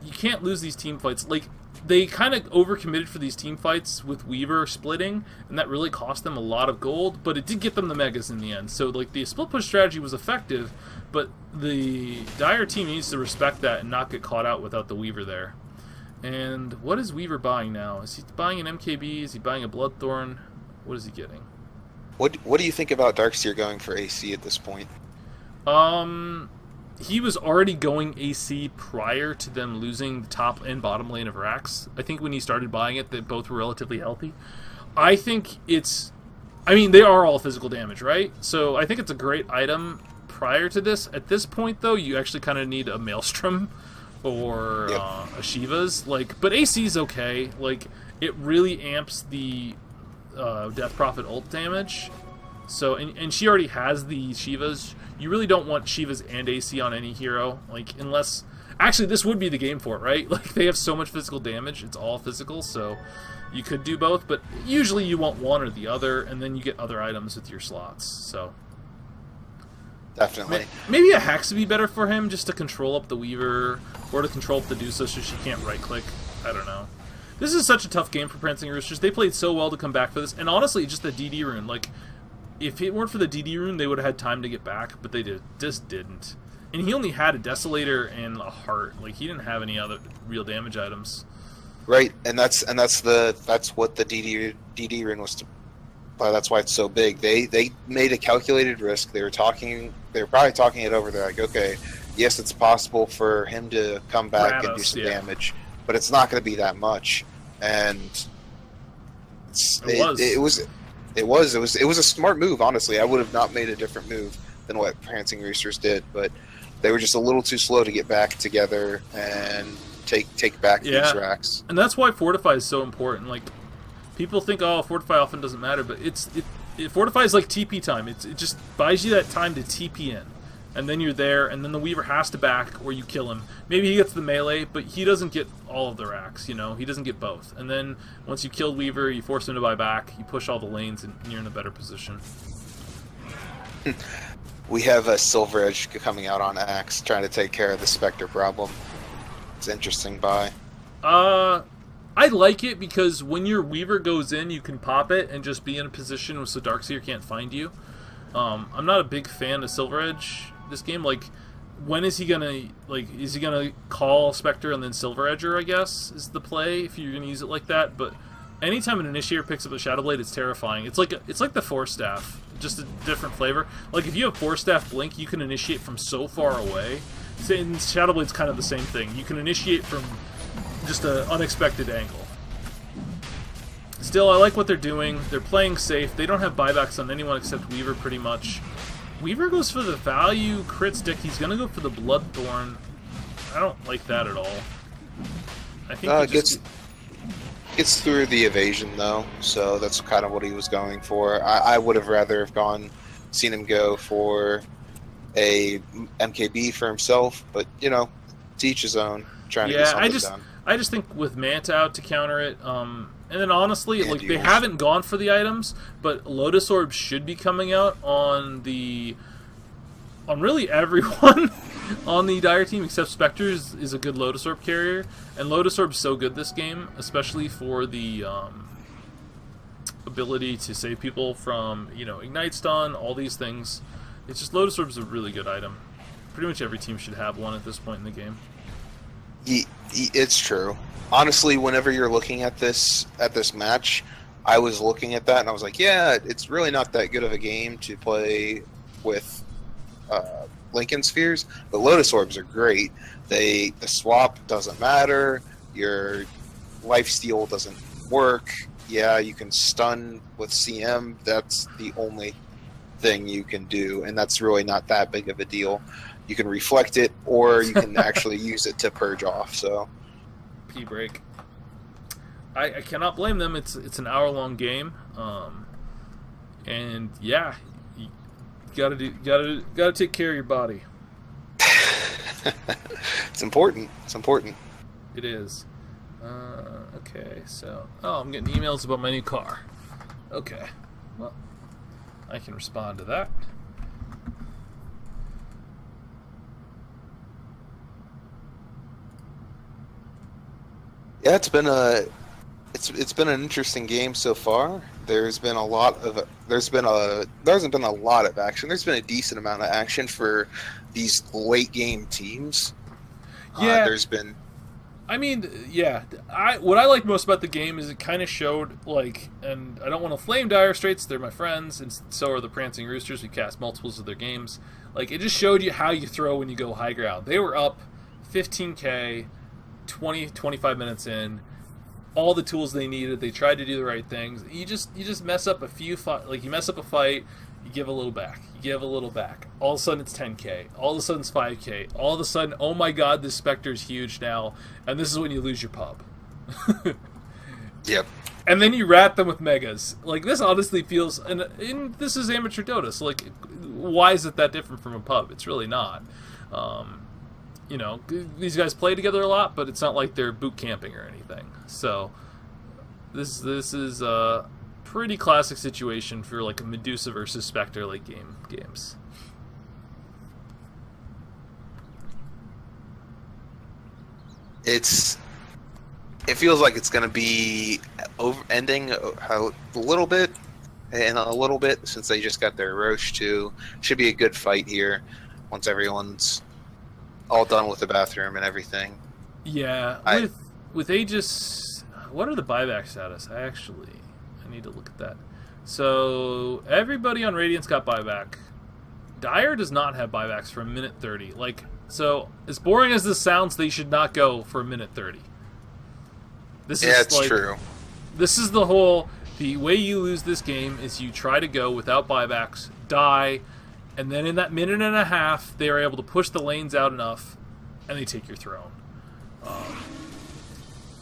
you can't lose these team fights. Like, they kind of overcommitted for these team fights with Weaver splitting, and that really cost them a lot of gold, but it did get them the Megas in the end. So, like, the split push strategy was effective, but the Dire team needs to respect that and not get caught out without the Weaver there. And what is Weaver buying now? Is he buying an MKB? Is he buying a Bloodthorn? What is he getting? What do you think about Darkseer going for AC at this point? He was already going AC prior to them losing the top and bottom lane of Rax. I think when he started buying it, they both were relatively healthy. I think it's... I mean, they are all physical damage, right? So I think it's a great item prior to this. At this point, though, you actually kind of need a Maelstrom or a Shiva's. Like, but AC's okay. Like, it really amps the... Death Prophet ult damage. So, and she already has the Shivas. You really don't want Shivas and AC on any hero. Like, unless... Actually, this would be the game for it, right? Like, they have so much physical damage. It's all physical, so you could do both. But usually you want one or the other, and then you get other items with your slots. So... Definitely. Maybe a Hex would be better for him, just to control up the Weaver, or to control up the Dusa so she can't right-click. I don't know. This is such a tough game for Prancing Roosters. They played so well to come back for this. And honestly, just the DD rune. Like, if it weren't for the DD rune, they would have had time to get back, but they just didn't. And he only had a Desolator and a Heart. Like, he didn't have any other real damage items. Right, and that's what the DD rune was to play. That's why it's so big. They made a calculated risk. They were probably talking it over. They're like, okay, yes, it's possible for him to come back and do some damage. But it's not going to be that much, and it was a smart move. Honestly, I would have not made a different move than what Prancing Roosters did, but they were just a little too slow to get back together and take back these racks. And that's why Fortify is so important. Like, people think, oh, Fortify often doesn't matter, but it fortifies like TP time. It just buys you that time to TP in, and then you're there, and then the Weaver has to back or you kill him. Maybe he gets the melee, but he doesn't get all of the racks. You know, he doesn't get both. And then once you kill Weaver, you force him to buy back. You push all the lanes, and you're in a better position. We have a Silver Edge coming out on Axe, trying to take care of the Spectre problem. It's interesting buy. I like it because when your Weaver goes in, you can pop it and just be in a position so Darkseer can't find you. I'm not a big fan of Silver Edge this game. Like, when is he gonna is he gonna call Spectre and then Silver Edger? I guess is the play if you're gonna use it like that. But anytime an Initiator picks up a Shadow Blade, it's terrifying. It's like the Force Staff, just a different flavor. Like if you have Force Staff Blink, you can initiate from so far away. And Shadow Blade's kind of the same thing. You can initiate from just an unexpected angle. Still, I like what they're doing. They're playing safe. They don't have buybacks on anyone except Weaver, pretty much. Weaver goes for the value crit stick. He's going to go for the Bloodthorn. I don't like that at all. I think gets through the evasion, though, so that's kind of what he was going for. I would have rather have seen him go for a MKB for himself, but, you know, to each his own. Trying to get something done. I just think with Manta out to counter it, and then honestly, and like they haven't gone for the items, but Lotus Orb should be coming out on really everyone on the Dire team except Spectres is a good Lotus Orb carrier, and Lotus Orb's so good this game, especially for the ability to save people from, you know, Ignite Stun, all these things. It's just Lotus Orb's a really good item. Pretty much every team should have one at this point in the game. It's true. Honestly, whenever you're looking at this match, I was looking at that and I was like, yeah, it's really not that good of a game to play with Lincoln Spheres, but Lotus Orbs are great. The swap doesn't matter. Your lifesteal doesn't work. Yeah, you can stun with CM. That's the only thing you can do, and that's really not that big of a deal. You can reflect it, or you can actually use it to purge off. So, P-break. I cannot blame them. It's an hour-long game, and yeah, you gotta take care of your body. It's important. It's important. It is. Okay, so I'm getting emails about my new car. Okay, well, I can respond to that. Yeah, it's been an interesting game so far. There hasn't been a lot of action. There's been a decent amount of action for these late game teams. Yeah, there's been. I mean, yeah. What I like most about the game is it kind of showed, like, and I don't want to flame Dire Straits. They're my friends, and so are the Prancing Roosters. We cast multiples of their games. Like, it just showed you how you throw when you go high ground. They were up 15K. 25 minutes in, all the tools they needed. They tried to do the right things. You just mess up a few you mess up a fight, you give a little back. You give a little back. All of a sudden it's 10K. All of a sudden it's 5K. All of a sudden, oh my god, this Spectre's huge now, and this is when you lose your pub. Yep. And then you rat them with megas. Like, this honestly feels, and this is amateur Dota, so like, why is it that different from a pub? It's really not. You know, these guys play together a lot, but it's not like they're boot camping or anything. So this is a pretty classic situation for like a Medusa versus Spectre late game games. It feels like it's going to be ending a little bit, and a little bit since they just got their Roche too. Should be a good fight here once everyone's all done with the bathroom and everything. Yeah, with Aegis, what are the buyback status? I need to look at that. So everybody on Radiant's got buyback. Dire does not have buybacks for a minute 30. Like, so as boring as this sounds, they should not go for a minute 30. It's true. This is the way you lose this game is you try to go without buybacks, die, and then in that minute and a half, they are able to push the lanes out enough, and they take your throne.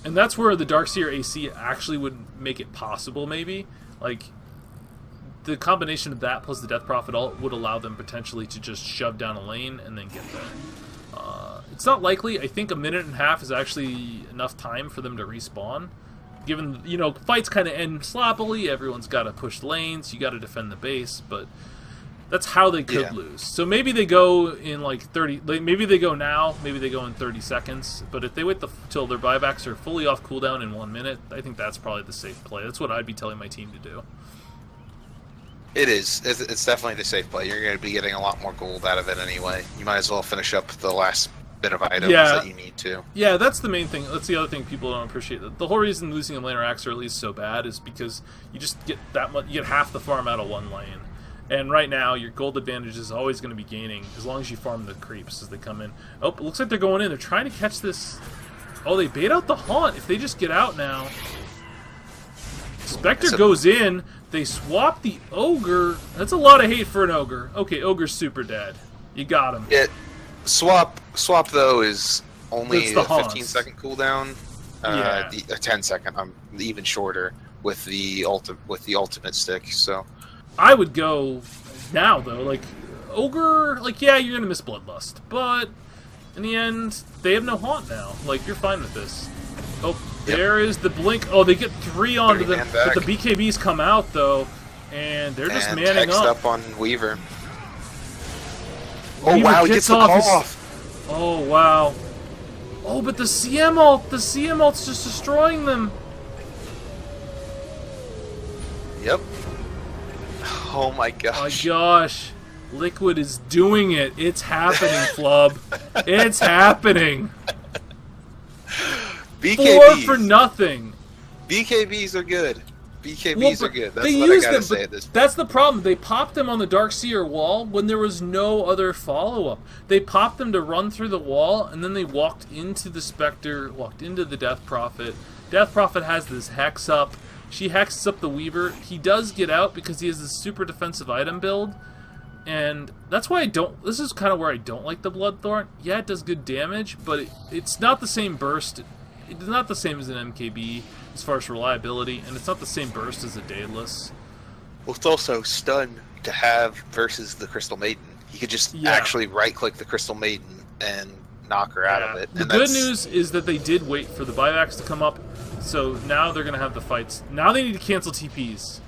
And that's where the Darkseer AC actually would make it possible, maybe. Like, the combination of that plus the Death Prophet ult would allow them potentially to just shove down a lane and then get there. It's not likely. I think a minute and a half is actually enough time for them to respawn. Given, you know, fights kind of end sloppily, everyone's got to push lanes, you got to defend the base, but that's how they could lose. So maybe they go in like 30, maybe they go now, maybe they go in 30 seconds, but if they wait till their buybacks are fully off cooldown in 1 minute, I think that's probably the safe play. That's what I'd be telling my team to do. It is. It's definitely the safe play. You're going to be getting a lot more gold out of it anyway. You might as well finish up the last bit of items that you need to. Yeah, that's the main thing. That's the other thing people don't appreciate. The whole reason losing a lane or axe early is so bad is because you just get that much. You get half the farm out of one lane, and right now your gold advantage is always going to be gaining as long as you farm the creeps as they come in. Oh, it looks like they're going in. They're trying to catch this. Oh, they bait out the haunt. If they just get out now, Spectre goes in. They swap the ogre. That's a lot of hate for an ogre. Okay, ogre's super dead. You got him. Yeah. Swap though is only a haunts. 15-second cooldown. A 10-second. I'm even shorter with the ultimate stick. So I would go now though. Like ogre, like yeah, you're gonna miss bloodlust, but in the end, they have no haunt now. Like you're fine with this. Oh, there is the blink. Oh, they get 3 onto them, but the BKBs come out though, and they're just manning up on Weaver. Oh wow, he gets the call off. Oh wow. Oh, but the CM ult's just destroying them. Yep. Oh my gosh. Oh my gosh. Liquid is doing it. It's happening, Flub. It's happening. BKBs. 4 for nothing. BKBs are good. BKBs are good. That's they what I used gotta them, say at this point. That's the problem. They popped them on the Darkseer wall when there was no other follow-up. They popped them to run through the wall, and then they walked into the Spectre, walked into the Death Prophet. Death Prophet has this Hex up. She hexes up the Weaver. He does get out because he has this super defensive item build. And that's why I don't... This is kind of where I don't like the Bloodthorn. Yeah, it does good damage, but it's not the same burst. It's not the same as an MKB as far as reliability, and it's not the same burst as a Daedalus. Well, it's also stun to have versus the Crystal Maiden. You could just actually right-click the Crystal Maiden and knock her out of it. The good news is that they did wait for the buybacks to come up, so now they're going to have the fights. Now they need to cancel TPs.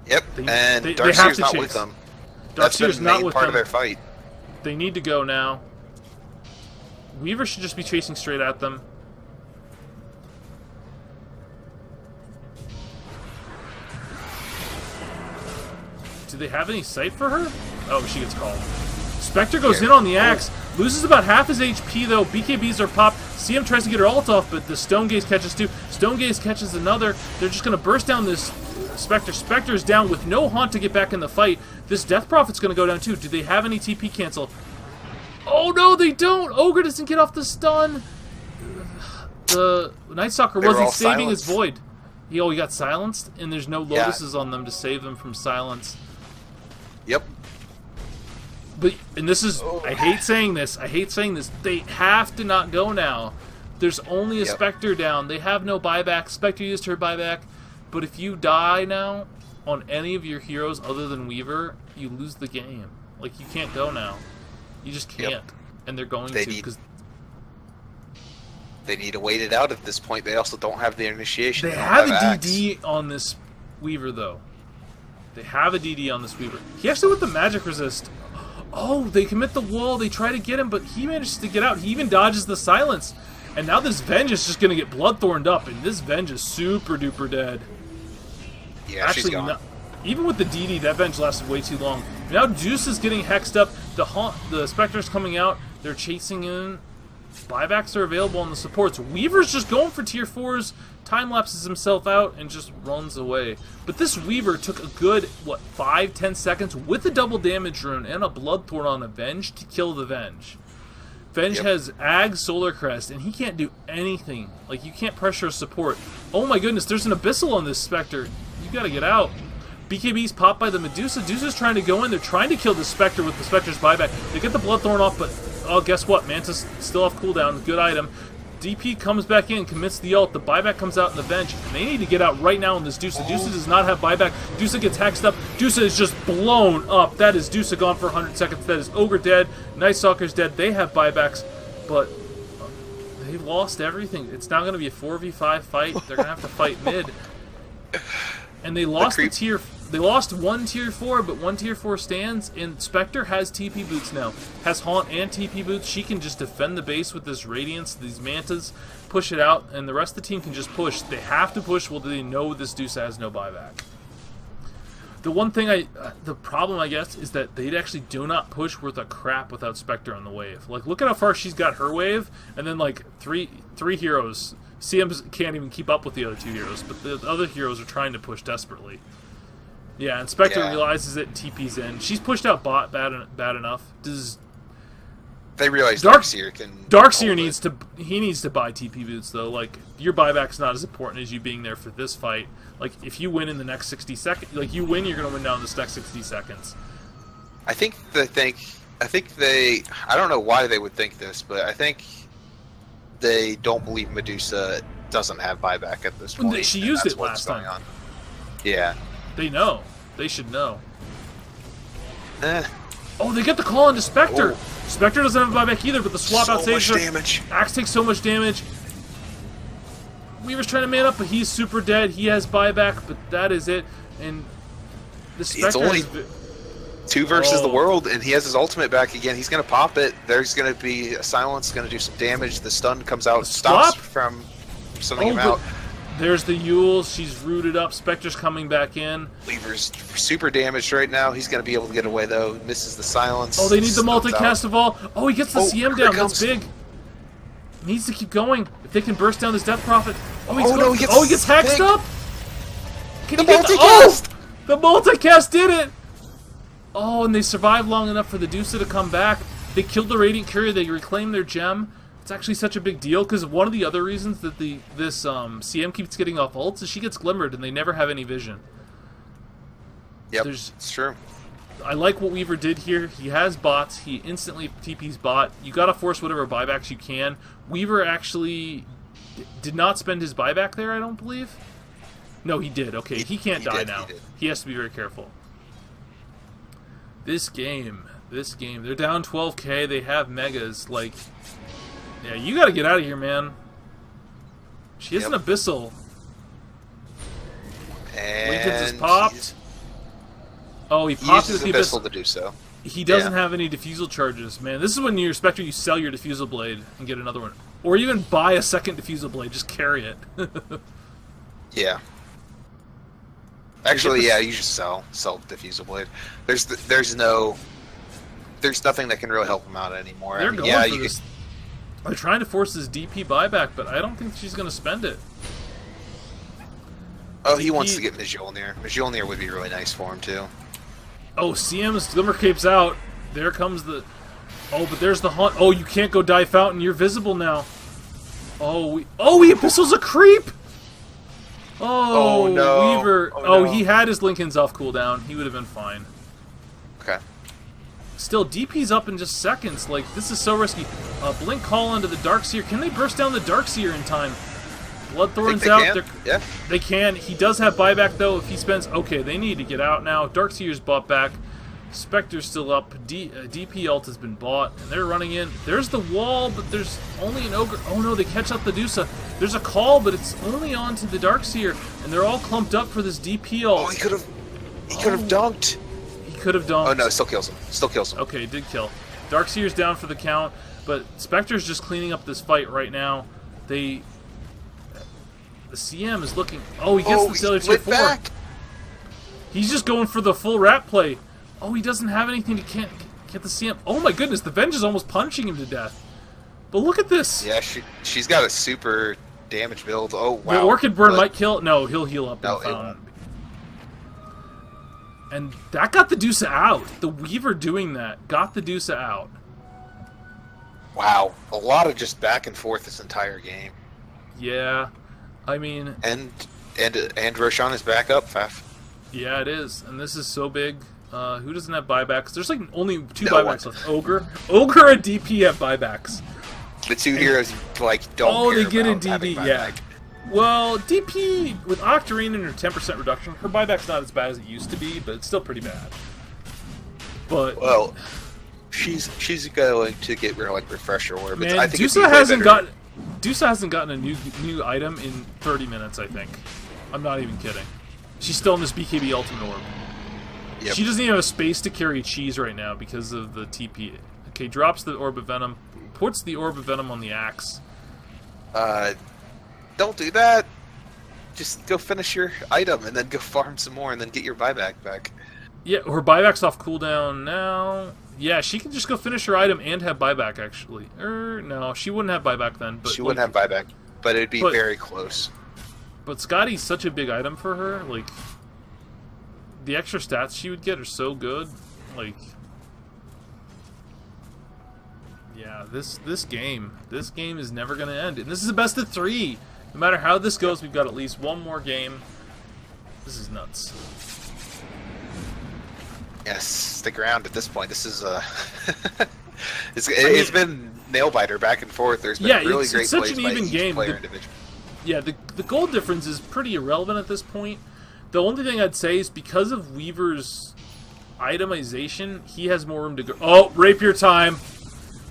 Yep, and Darkseer's not with them. That's been the main part of their fight. They need to go now. Weaver should just be chasing straight at them. Do they have any sight for her? Oh, she gets called. Spectre goes in on the axe. Loses about half his HP, though. BKBs are popped. CM tries to get her ult off, but the Stone Gaze catches two. Stone Gaze catches another. They're just going to burst down this Spectre. Spectre's down with no haunt to get back in the fight. This Death Prophet's going to go down, too. Do they have any TP cancel? Oh, no, they don't. Ogre doesn't get off the stun. The Night Stalker wasn't saving his Void. He got silenced, and there's no Lotuses on them to save them from silence. Yep. But, and this is, I hate saying this, they have to not go now. There's only a Spectre down. They have no buyback. Spectre used her buyback. But if you die now on any of your heroes other than Weaver, you lose the game. Like, you can't go now. You just can't. And they're going to, because they need to wait it out at this point. They also don't have the initiation. They have a DD on this Weaver, though. They have a DD on this Weaver. He actually with the magic resist. Oh, they commit the wall. They try to get him, but he manages to get out. He even dodges the silence. And now this Venge is just going to get Bloodthorned up, and this Venge is super duper dead. Yeah, actually, she's gone. Even with the DD, that Venge lasted way too long. Now Juice is getting hexed up. The Spectre's coming out. They're chasing in. Buybacks are available on the supports. Weaver's just going for tier 4s, time-lapses himself out, and just runs away. But this Weaver took a good, 5-10 seconds with a double damage rune and a Bloodthorn on a Venge to kill the Venge. Venge has Ag Solar Crest, and he can't do anything. Like, you can't pressure a support. Oh my goodness, there's an Abyssal on this Spectre. You gotta get out. BKB's popped by the Medusa. Medusa's trying to go in. They're trying to kill the Spectre with the Spectre's buyback. They get the Bloodthorn off, but oh, guess what? Mantis still off cooldown. Good item. DP comes back in, commits the ult, the buyback comes out in the bench, and they need to get out right now in this Deusa. Deusa does not have buyback. Deusa gets hexed up. Deusa is just blown up. That is Deusa gone for 100 seconds. That is Ogre dead. Night Stalker's dead. They have buybacks, but they've lost everything. It's now going to be a 4v5 fight. They're going to have to fight mid. And they lost the tier. They lost one tier 4, but one tier 4 stands, and Spectre has TP boots now. Has Haunt and TP boots. She can just defend the base with this Radiance, these Mantas, push it out, and the rest of the team can just push. They have to push while they know this Deuce has no buyback. The one thing the problem I guess is that they actually do not push worth a crap without Spectre on the wave. Like, look at how far she's got her wave, and then like three heroes. CM can't even keep up with the other 2 heroes, but the other heroes are trying to push desperately. Yeah, and Spectre realizes it and TP's in. She's pushed out bot bad enough. They realize Darkseer can... Darkseer needs to buy TP boots, though. Like, your buyback's not as important as you being there for this fight. Like, if you win in the next 60 seconds... Like, you win, you're going to win down this next 60 seconds. I think they... I don't know why they would think this, but I think they don't believe Medusa doesn't have buyback at this point. She used it last time. Yeah. They know. They should know. Oh, they get the call into Spectre. Oh. Spectre doesn't have a buyback either, but the swap out saves her. Damage. Axe takes so much damage. Weaver's trying to man up, but he's super dead. He has buyback, but that is it. And the Spectre it's only 2 versus the world, and he has his ultimate back again. He's going to pop it. There's going to be a silence, going to do some damage. The stun comes out, stops from sending him out. There's the Yule. She's rooted up. Spectre's coming back in. Weaver's super damaged right now. He's going to be able to get away, though. Misses the silence. Oh, they need the multicast of all. Oh, he gets the CM down. That's big. Needs to keep going. If they can burst down this Death Prophet. Oh, he gets hexed up. Can he get the multicast did it. Oh, and they survived long enough for the Deusa to come back. They killed the Radiant Courier. They reclaimed their gem. It's actually such a big deal because one of the other reasons that this CM keeps getting off ults is she gets glimmered and they never have any vision. Yep, it's true. I like what Weaver did here. He has bots. He instantly TP's bot. You gotta force whatever buybacks you can. Weaver actually did not spend his buyback there, I don't believe. No, he did. Okay, he can't die now. He has to be very careful. This game, they're down 12k. They have megas. Like, yeah, you gotta get out of here, man. She is an Abyssal. And Lincoln's is popped. Oh, he popped with the Abyssal to do so. He doesn't have any defusal charges, man. This is when you're Spectre, you sell your defusal blade and get another one. Or even buy a second defusal blade, just carry it. Yeah. Actually, yeah, you just sell defusal blade. There's nothing that can really help him out anymore. They're going for this. They're trying to force his DP buyback, but I don't think she's going to spend it. Oh, he wants to get Mjolnir. Mjolnir would be really nice for him, too. Oh, CM's Glimmer Cape's out. There comes the... Oh, but there's the Haunt. Oh, you can't go die Fountain. You're visible now. Oh, Abyssal's a creep! Oh, no. Weaver. Oh, he had his Lincoln's off cooldown. He would have been fine. Okay. Still, DP's up in just seconds. Like, this is so risky. Blink call onto the Darkseer. Can they burst down the Darkseer in time? Bloodthorn's out. Yeah. They can. He does have buyback, though, if he spends... Okay, they need to get out now. Darkseer's bought back. Spectre's still up. DP ult has been bought, and they're running in. There's the wall, but there's only an Ogre. Oh, no, they catch up the Deusa. There's a call, but it's only onto the Darkseer, and they're all clumped up for this DP ult. Oh, he could have dunked. He could have dunked. Oh, no, still kills him. Okay, it did kill. Darkseer's down for the count, but Spectre's just cleaning up this fight right now. The CM is looking... Oh, he gets the other tier 4. Back. He's just going for the full rat play. Oh, he doesn't have anything to get the CM. Oh my goodness, the Venge is almost punching him to death. But look at this. Yeah, she's got a super damage build. Oh, wow. The Orchid Burn might kill... No, he'll heal up. No, it won't. And that got the Deusa out. The Weaver doing that got the Deusa out. Wow. A lot of just back and forth this entire game. Yeah. I mean... And Roshan is back up, Faf. Yeah, it is. And this is so big. Who doesn't have buybacks? There's like only 2 buybacks left. Ogre and DP have buybacks. The two heroes like don't. Oh, care they get a about having DD, yeah. buyback. Well, DP with Octarine and her 10% reduction, her buyback's not as bad as it used to be, but it's still pretty bad. But Well, she's going to get like refresher orbs. man, I think it'd be Dusa way hasn't better- gotten a new item in 30 minutes. I think. I'm not even kidding. She's still in this BKB ultimate orb. Yep. She doesn't even have space to carry cheese right now because of the TP. Okay, drops the orb of venom, puts the orb of venom on the axe. Don't do that. Just go finish your item and then go farm some more and then get your buyback back. Yeah, her buyback's off cooldown now. Yeah, she can just go finish her item and have buyback, actually. No, she wouldn't have buyback then. But She wouldn't have buyback, but it'd be very close. But Scotty's such a big item for her. Like, the extra stats she would get are so good. Like, yeah, this game is never gonna end, and this is a best of 3. No matter how this goes, we've got at least one more game. This is nuts. Yes, stick around at this point. This is it's been nail biter back and forth. There's been really great it's such plays an by even each game. player individually. Yeah, the goal difference is pretty irrelevant at this point. The only thing I'd say is because of Weaver's itemization, he has more room to go. Oh, rapier time!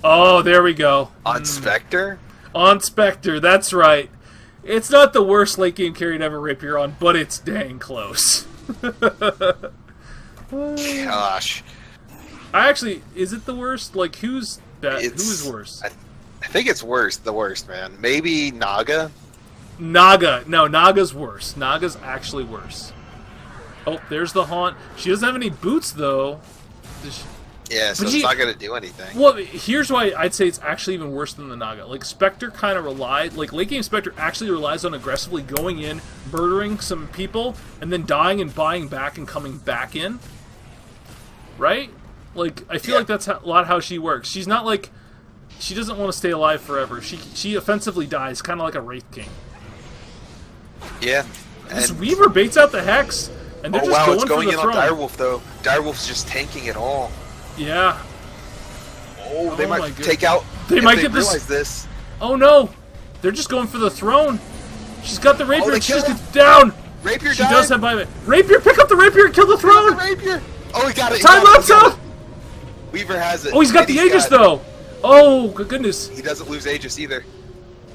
Oh, there we go. On Spectre? On Spectre, that's right. It's not the worst late game carry to ever rapier on, but it's dang close. Gosh. Is it the worst? Like, who's worse? I think it's the worst, man. Maybe Naga? Naga. No, Naga's worse. Naga's actually worse. Oh, there's the haunt. She doesn't have any boots, though. Yeah, so it's not going to do anything. Well, here's why I'd say it's actually even worse than the Naga. Like, Spectre kind of late game Spectre actually relies on aggressively going in, murdering some people, and then dying and buying back and coming back in. Right? Like, I feel like that's a lot how she works. She's not like... She doesn't want to stay alive forever. She offensively dies, kind of like a Wraith King. Yeah. This Weaver baits out the Hex, and they're just going it's going for the in throne. on Direwolf, though. Direwolf's just tanking it all. Yeah. Oh, they my might goodness. take out... They might get this. Oh, no. They're just going for the throne. She's got the rapier. they She kill just him. gets down. Rapier She died. does have buyback. Rapier, pick up the rapier and kill the throne. Rapier. Oh, he got it. Time lapse up. Weaver has it. Oh, he's got the Aegis, though. Oh, good goodness. He doesn't lose Aegis either.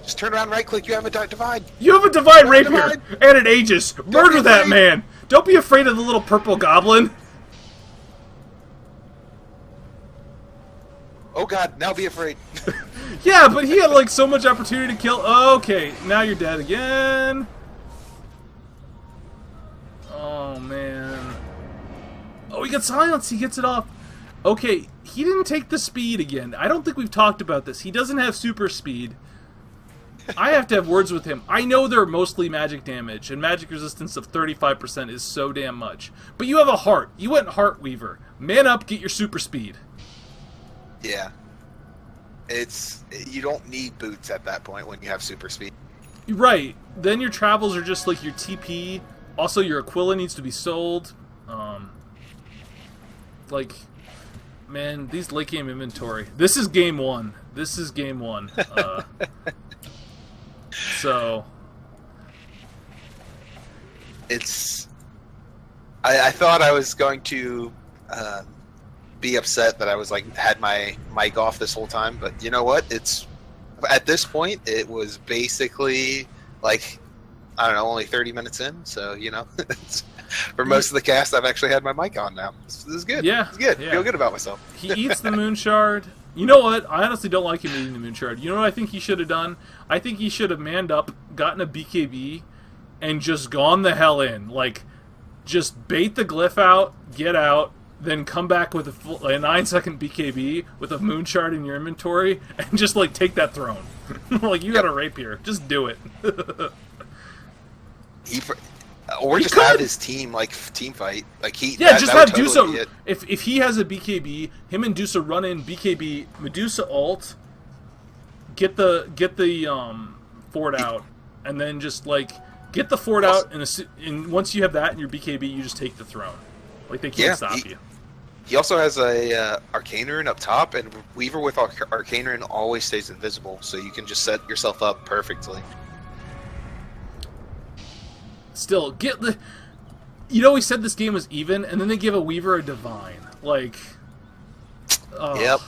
Just turn around, right click. You have a divide. You have a divine rapier divide. and an Aegis. Murder that man. Don't be afraid of the little purple goblin. Oh god, now be afraid. Yeah, but he had like so much opportunity to kill. Okay, now you're dead again. Oh man. Oh, he got silence. He gets it off. Okay, he didn't take the speed again. I don't think we've talked about this. He doesn't have super speed. I have to have words with him. I know they're mostly magic damage, and magic resistance of 35% is so damn much. But you have a heart. You went Heart Weaver. Man up, get your super speed. Yeah. You don't need boots at that point when you have super speed. Right. Then your travels are just like your TP. Also, your Aquila needs to be sold. Like, man, these late game inventory. This is game one. So. I thought I was going to be upset that I was like had my mic off this whole time, but you know what? At this point it was basically like I don't know, only 30 minutes in, so you know, for most of the cast I've actually had my mic on now. This is good. Yeah, it's good. yeah. Feel good about myself. He eats the moon shard. You know what? I honestly don't like him eating the moon shard. You know what I think he should have done? I think he should have manned up, gotten a BKB, and just gone the hell in. Like, just bait the glyph out, get out, then come back with a 9-second BKB with a moon shard in your inventory, and just, like, take that throne. Like, you got a rapier. Just do it. Or just have his team, like, team fight. Like, just have totally Dusa. If he has a BKB, him and Dusa run in, BKB, Medusa ult, get the fort out, and then just, like, get the fort out, and once you have that in your BKB, you just take the throne. Like, they can't stop you. He also has a Arcane Rune up top, and Weaver with Arcane Rune always stays invisible, so you can just set yourself up perfectly. Still, get the... You know, we said this game was even, and then they give a Weaver a Divine. Like... Oh. Yep.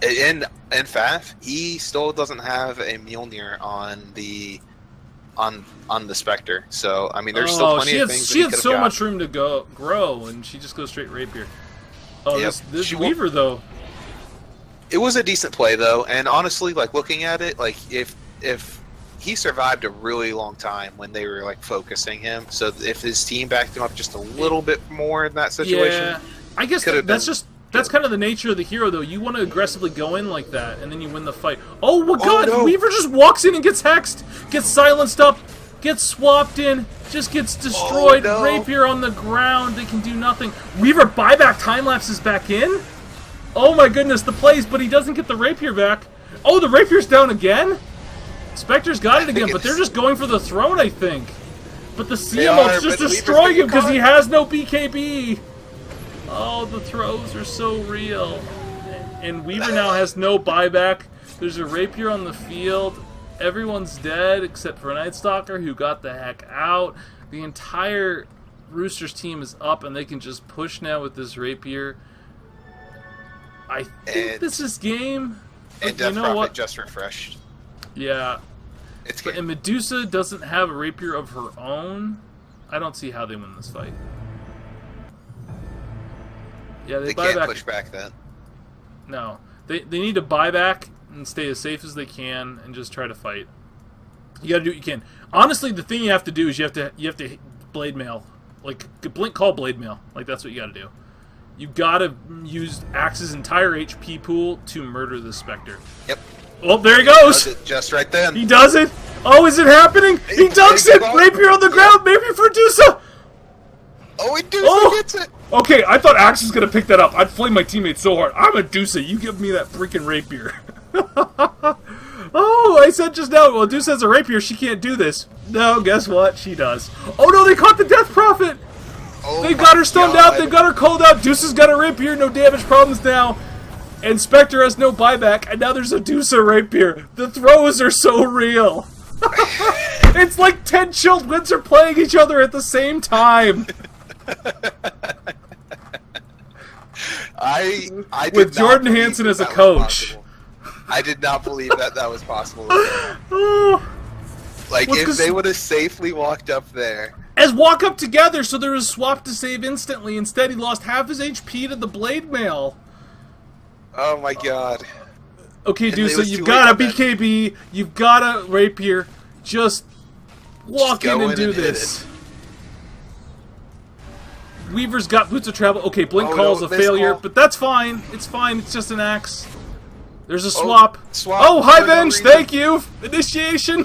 And Faf, he still doesn't have a Mjolnir on the Spectre. So I mean, there's still plenty of things. She had so much room to grow, and she just goes straight Rapier. Oh, yep. this Weaver though. It was a decent play though, and honestly, like looking at it, like if he survived a really long time when they were like focusing him, so if his team backed him up just a little bit more in that situation, yeah, I guess that's kind of the nature of the hero, though. You want to aggressively go in like that, and then you win the fight. Oh, my God! No. Weaver just walks in and gets hexed, gets silenced up, gets swapped in, just gets destroyed. Oh, no. Rapier on the ground. They can do nothing. Weaver buyback time lapses back in? Oh, my goodness, the plays, but he doesn't get the Rapier back. Oh, the Rapier's down again? Spectre's got it again, but they're just going for the throne, I think. But the CMO's just destroying him because he has no BKB. Oh, the throws are so real. And Weaver now has no buyback. There's a Rapier on the field. Everyone's dead except for Night Stalker, who got the heck out. The entire Roosters team is up, and they can just push now with this Rapier. I think this is game. And Death Prophet just refreshed. Yeah. It's game. And Medusa doesn't have a Rapier of her own. I don't see how they win this fight. Yeah, they buy can't back. push back then. No, they need to buy back and stay as safe as they can and just try to fight. You gotta do what you can. Honestly, the thing you have to do is you have to blade mail, like blink call blade mail. Like that's what you gotta do. You gotta use Axe's entire HP pool to murder the Spectre. Yep. Oh, there he goes. Does it just right then. He does it. Oh, is it happening? He dunks it. Rapier on the ground. Maybe for Medusa. Oh, Medusa gets it. Okay, I thought Axe was going to pick that up. I'd flame my teammates so hard. I'm a Medusa. You give me that freaking Rapier. Oh, I said just now, well, Medusa has a Rapier. She can't do this. No, guess what? She does. Oh, no, they caught the Death Prophet. Oh, They've got her stunned out. They've got her cold out. Deuce's got a Rapier. No damage problems now. And Spectre has no buyback. And now there's a Medusa Rapier. The throws are so real. It's like 10 children are playing each other at the same time. I did with not Jordan believe Hansen as a that was coach. possible. I did not believe that was possible. Oh. Like, Well, if they would have safely walked up there. As walk up together, so there was a swap to save instantly. Instead, he lost half his HP to the blade mail. Oh my god. Okay, And dude, it so was you've too got a late on that. BKB, you've got a Rapier. Just walk go in and in do and hit this. Weaver's got Boots of Travel. Okay, Blink Oh, Call's no, a miss failure, call. but that's fine. It's fine. It's just an axe. There's a swap. Swap Oh, High for no Venge, reason. thank you. Initiation.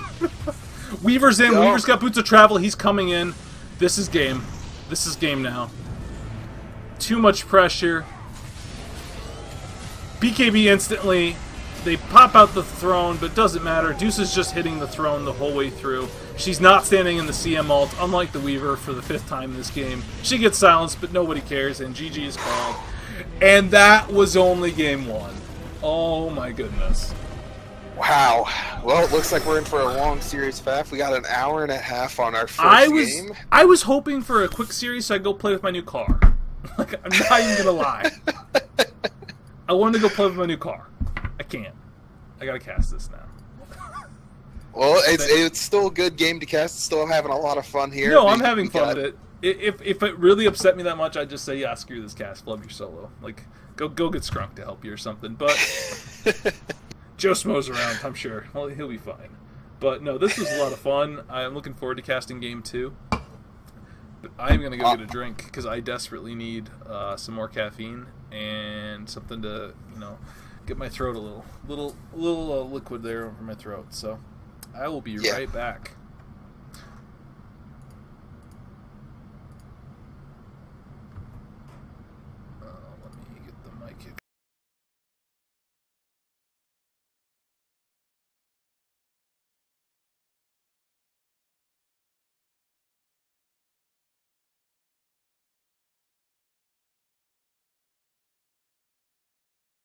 Weaver's in. Go. Weaver's got Boots of Travel. He's coming in. This is game. This is game now. Too much pressure. BKB instantly. They pop out the throne, but it doesn't matter. Deuce is just hitting the throne the whole way through. She's not standing in the CM ult, unlike the Weaver for the 5th time in this game. She gets silenced, but nobody cares, and GG is called. And that was only game 1. Oh my goodness. Wow. Well, it looks like we're in for a long series, Faf. We got an hour and a half on our first game. I was hoping for a quick series so I go play with my new car. Like, I'm not even gonna lie. I wanted to go play with my new car. I can't. I gotta cast this now. Well, it's still a good game to cast. Still having a lot of fun here. No, I'm having fun with it. If it really upset me that much, I'd just say, yeah, screw this cast. Flub your solo. Like, go get Scrunk to help you or something. But Joe Smo's around, I'm sure. Well, he'll be fine. But no, this was a lot of fun. I'm looking forward to casting game 2. But I'm gonna go get a drink because I desperately need some more caffeine and something to, get my throat a little liquid there over my throat. So I will be right back.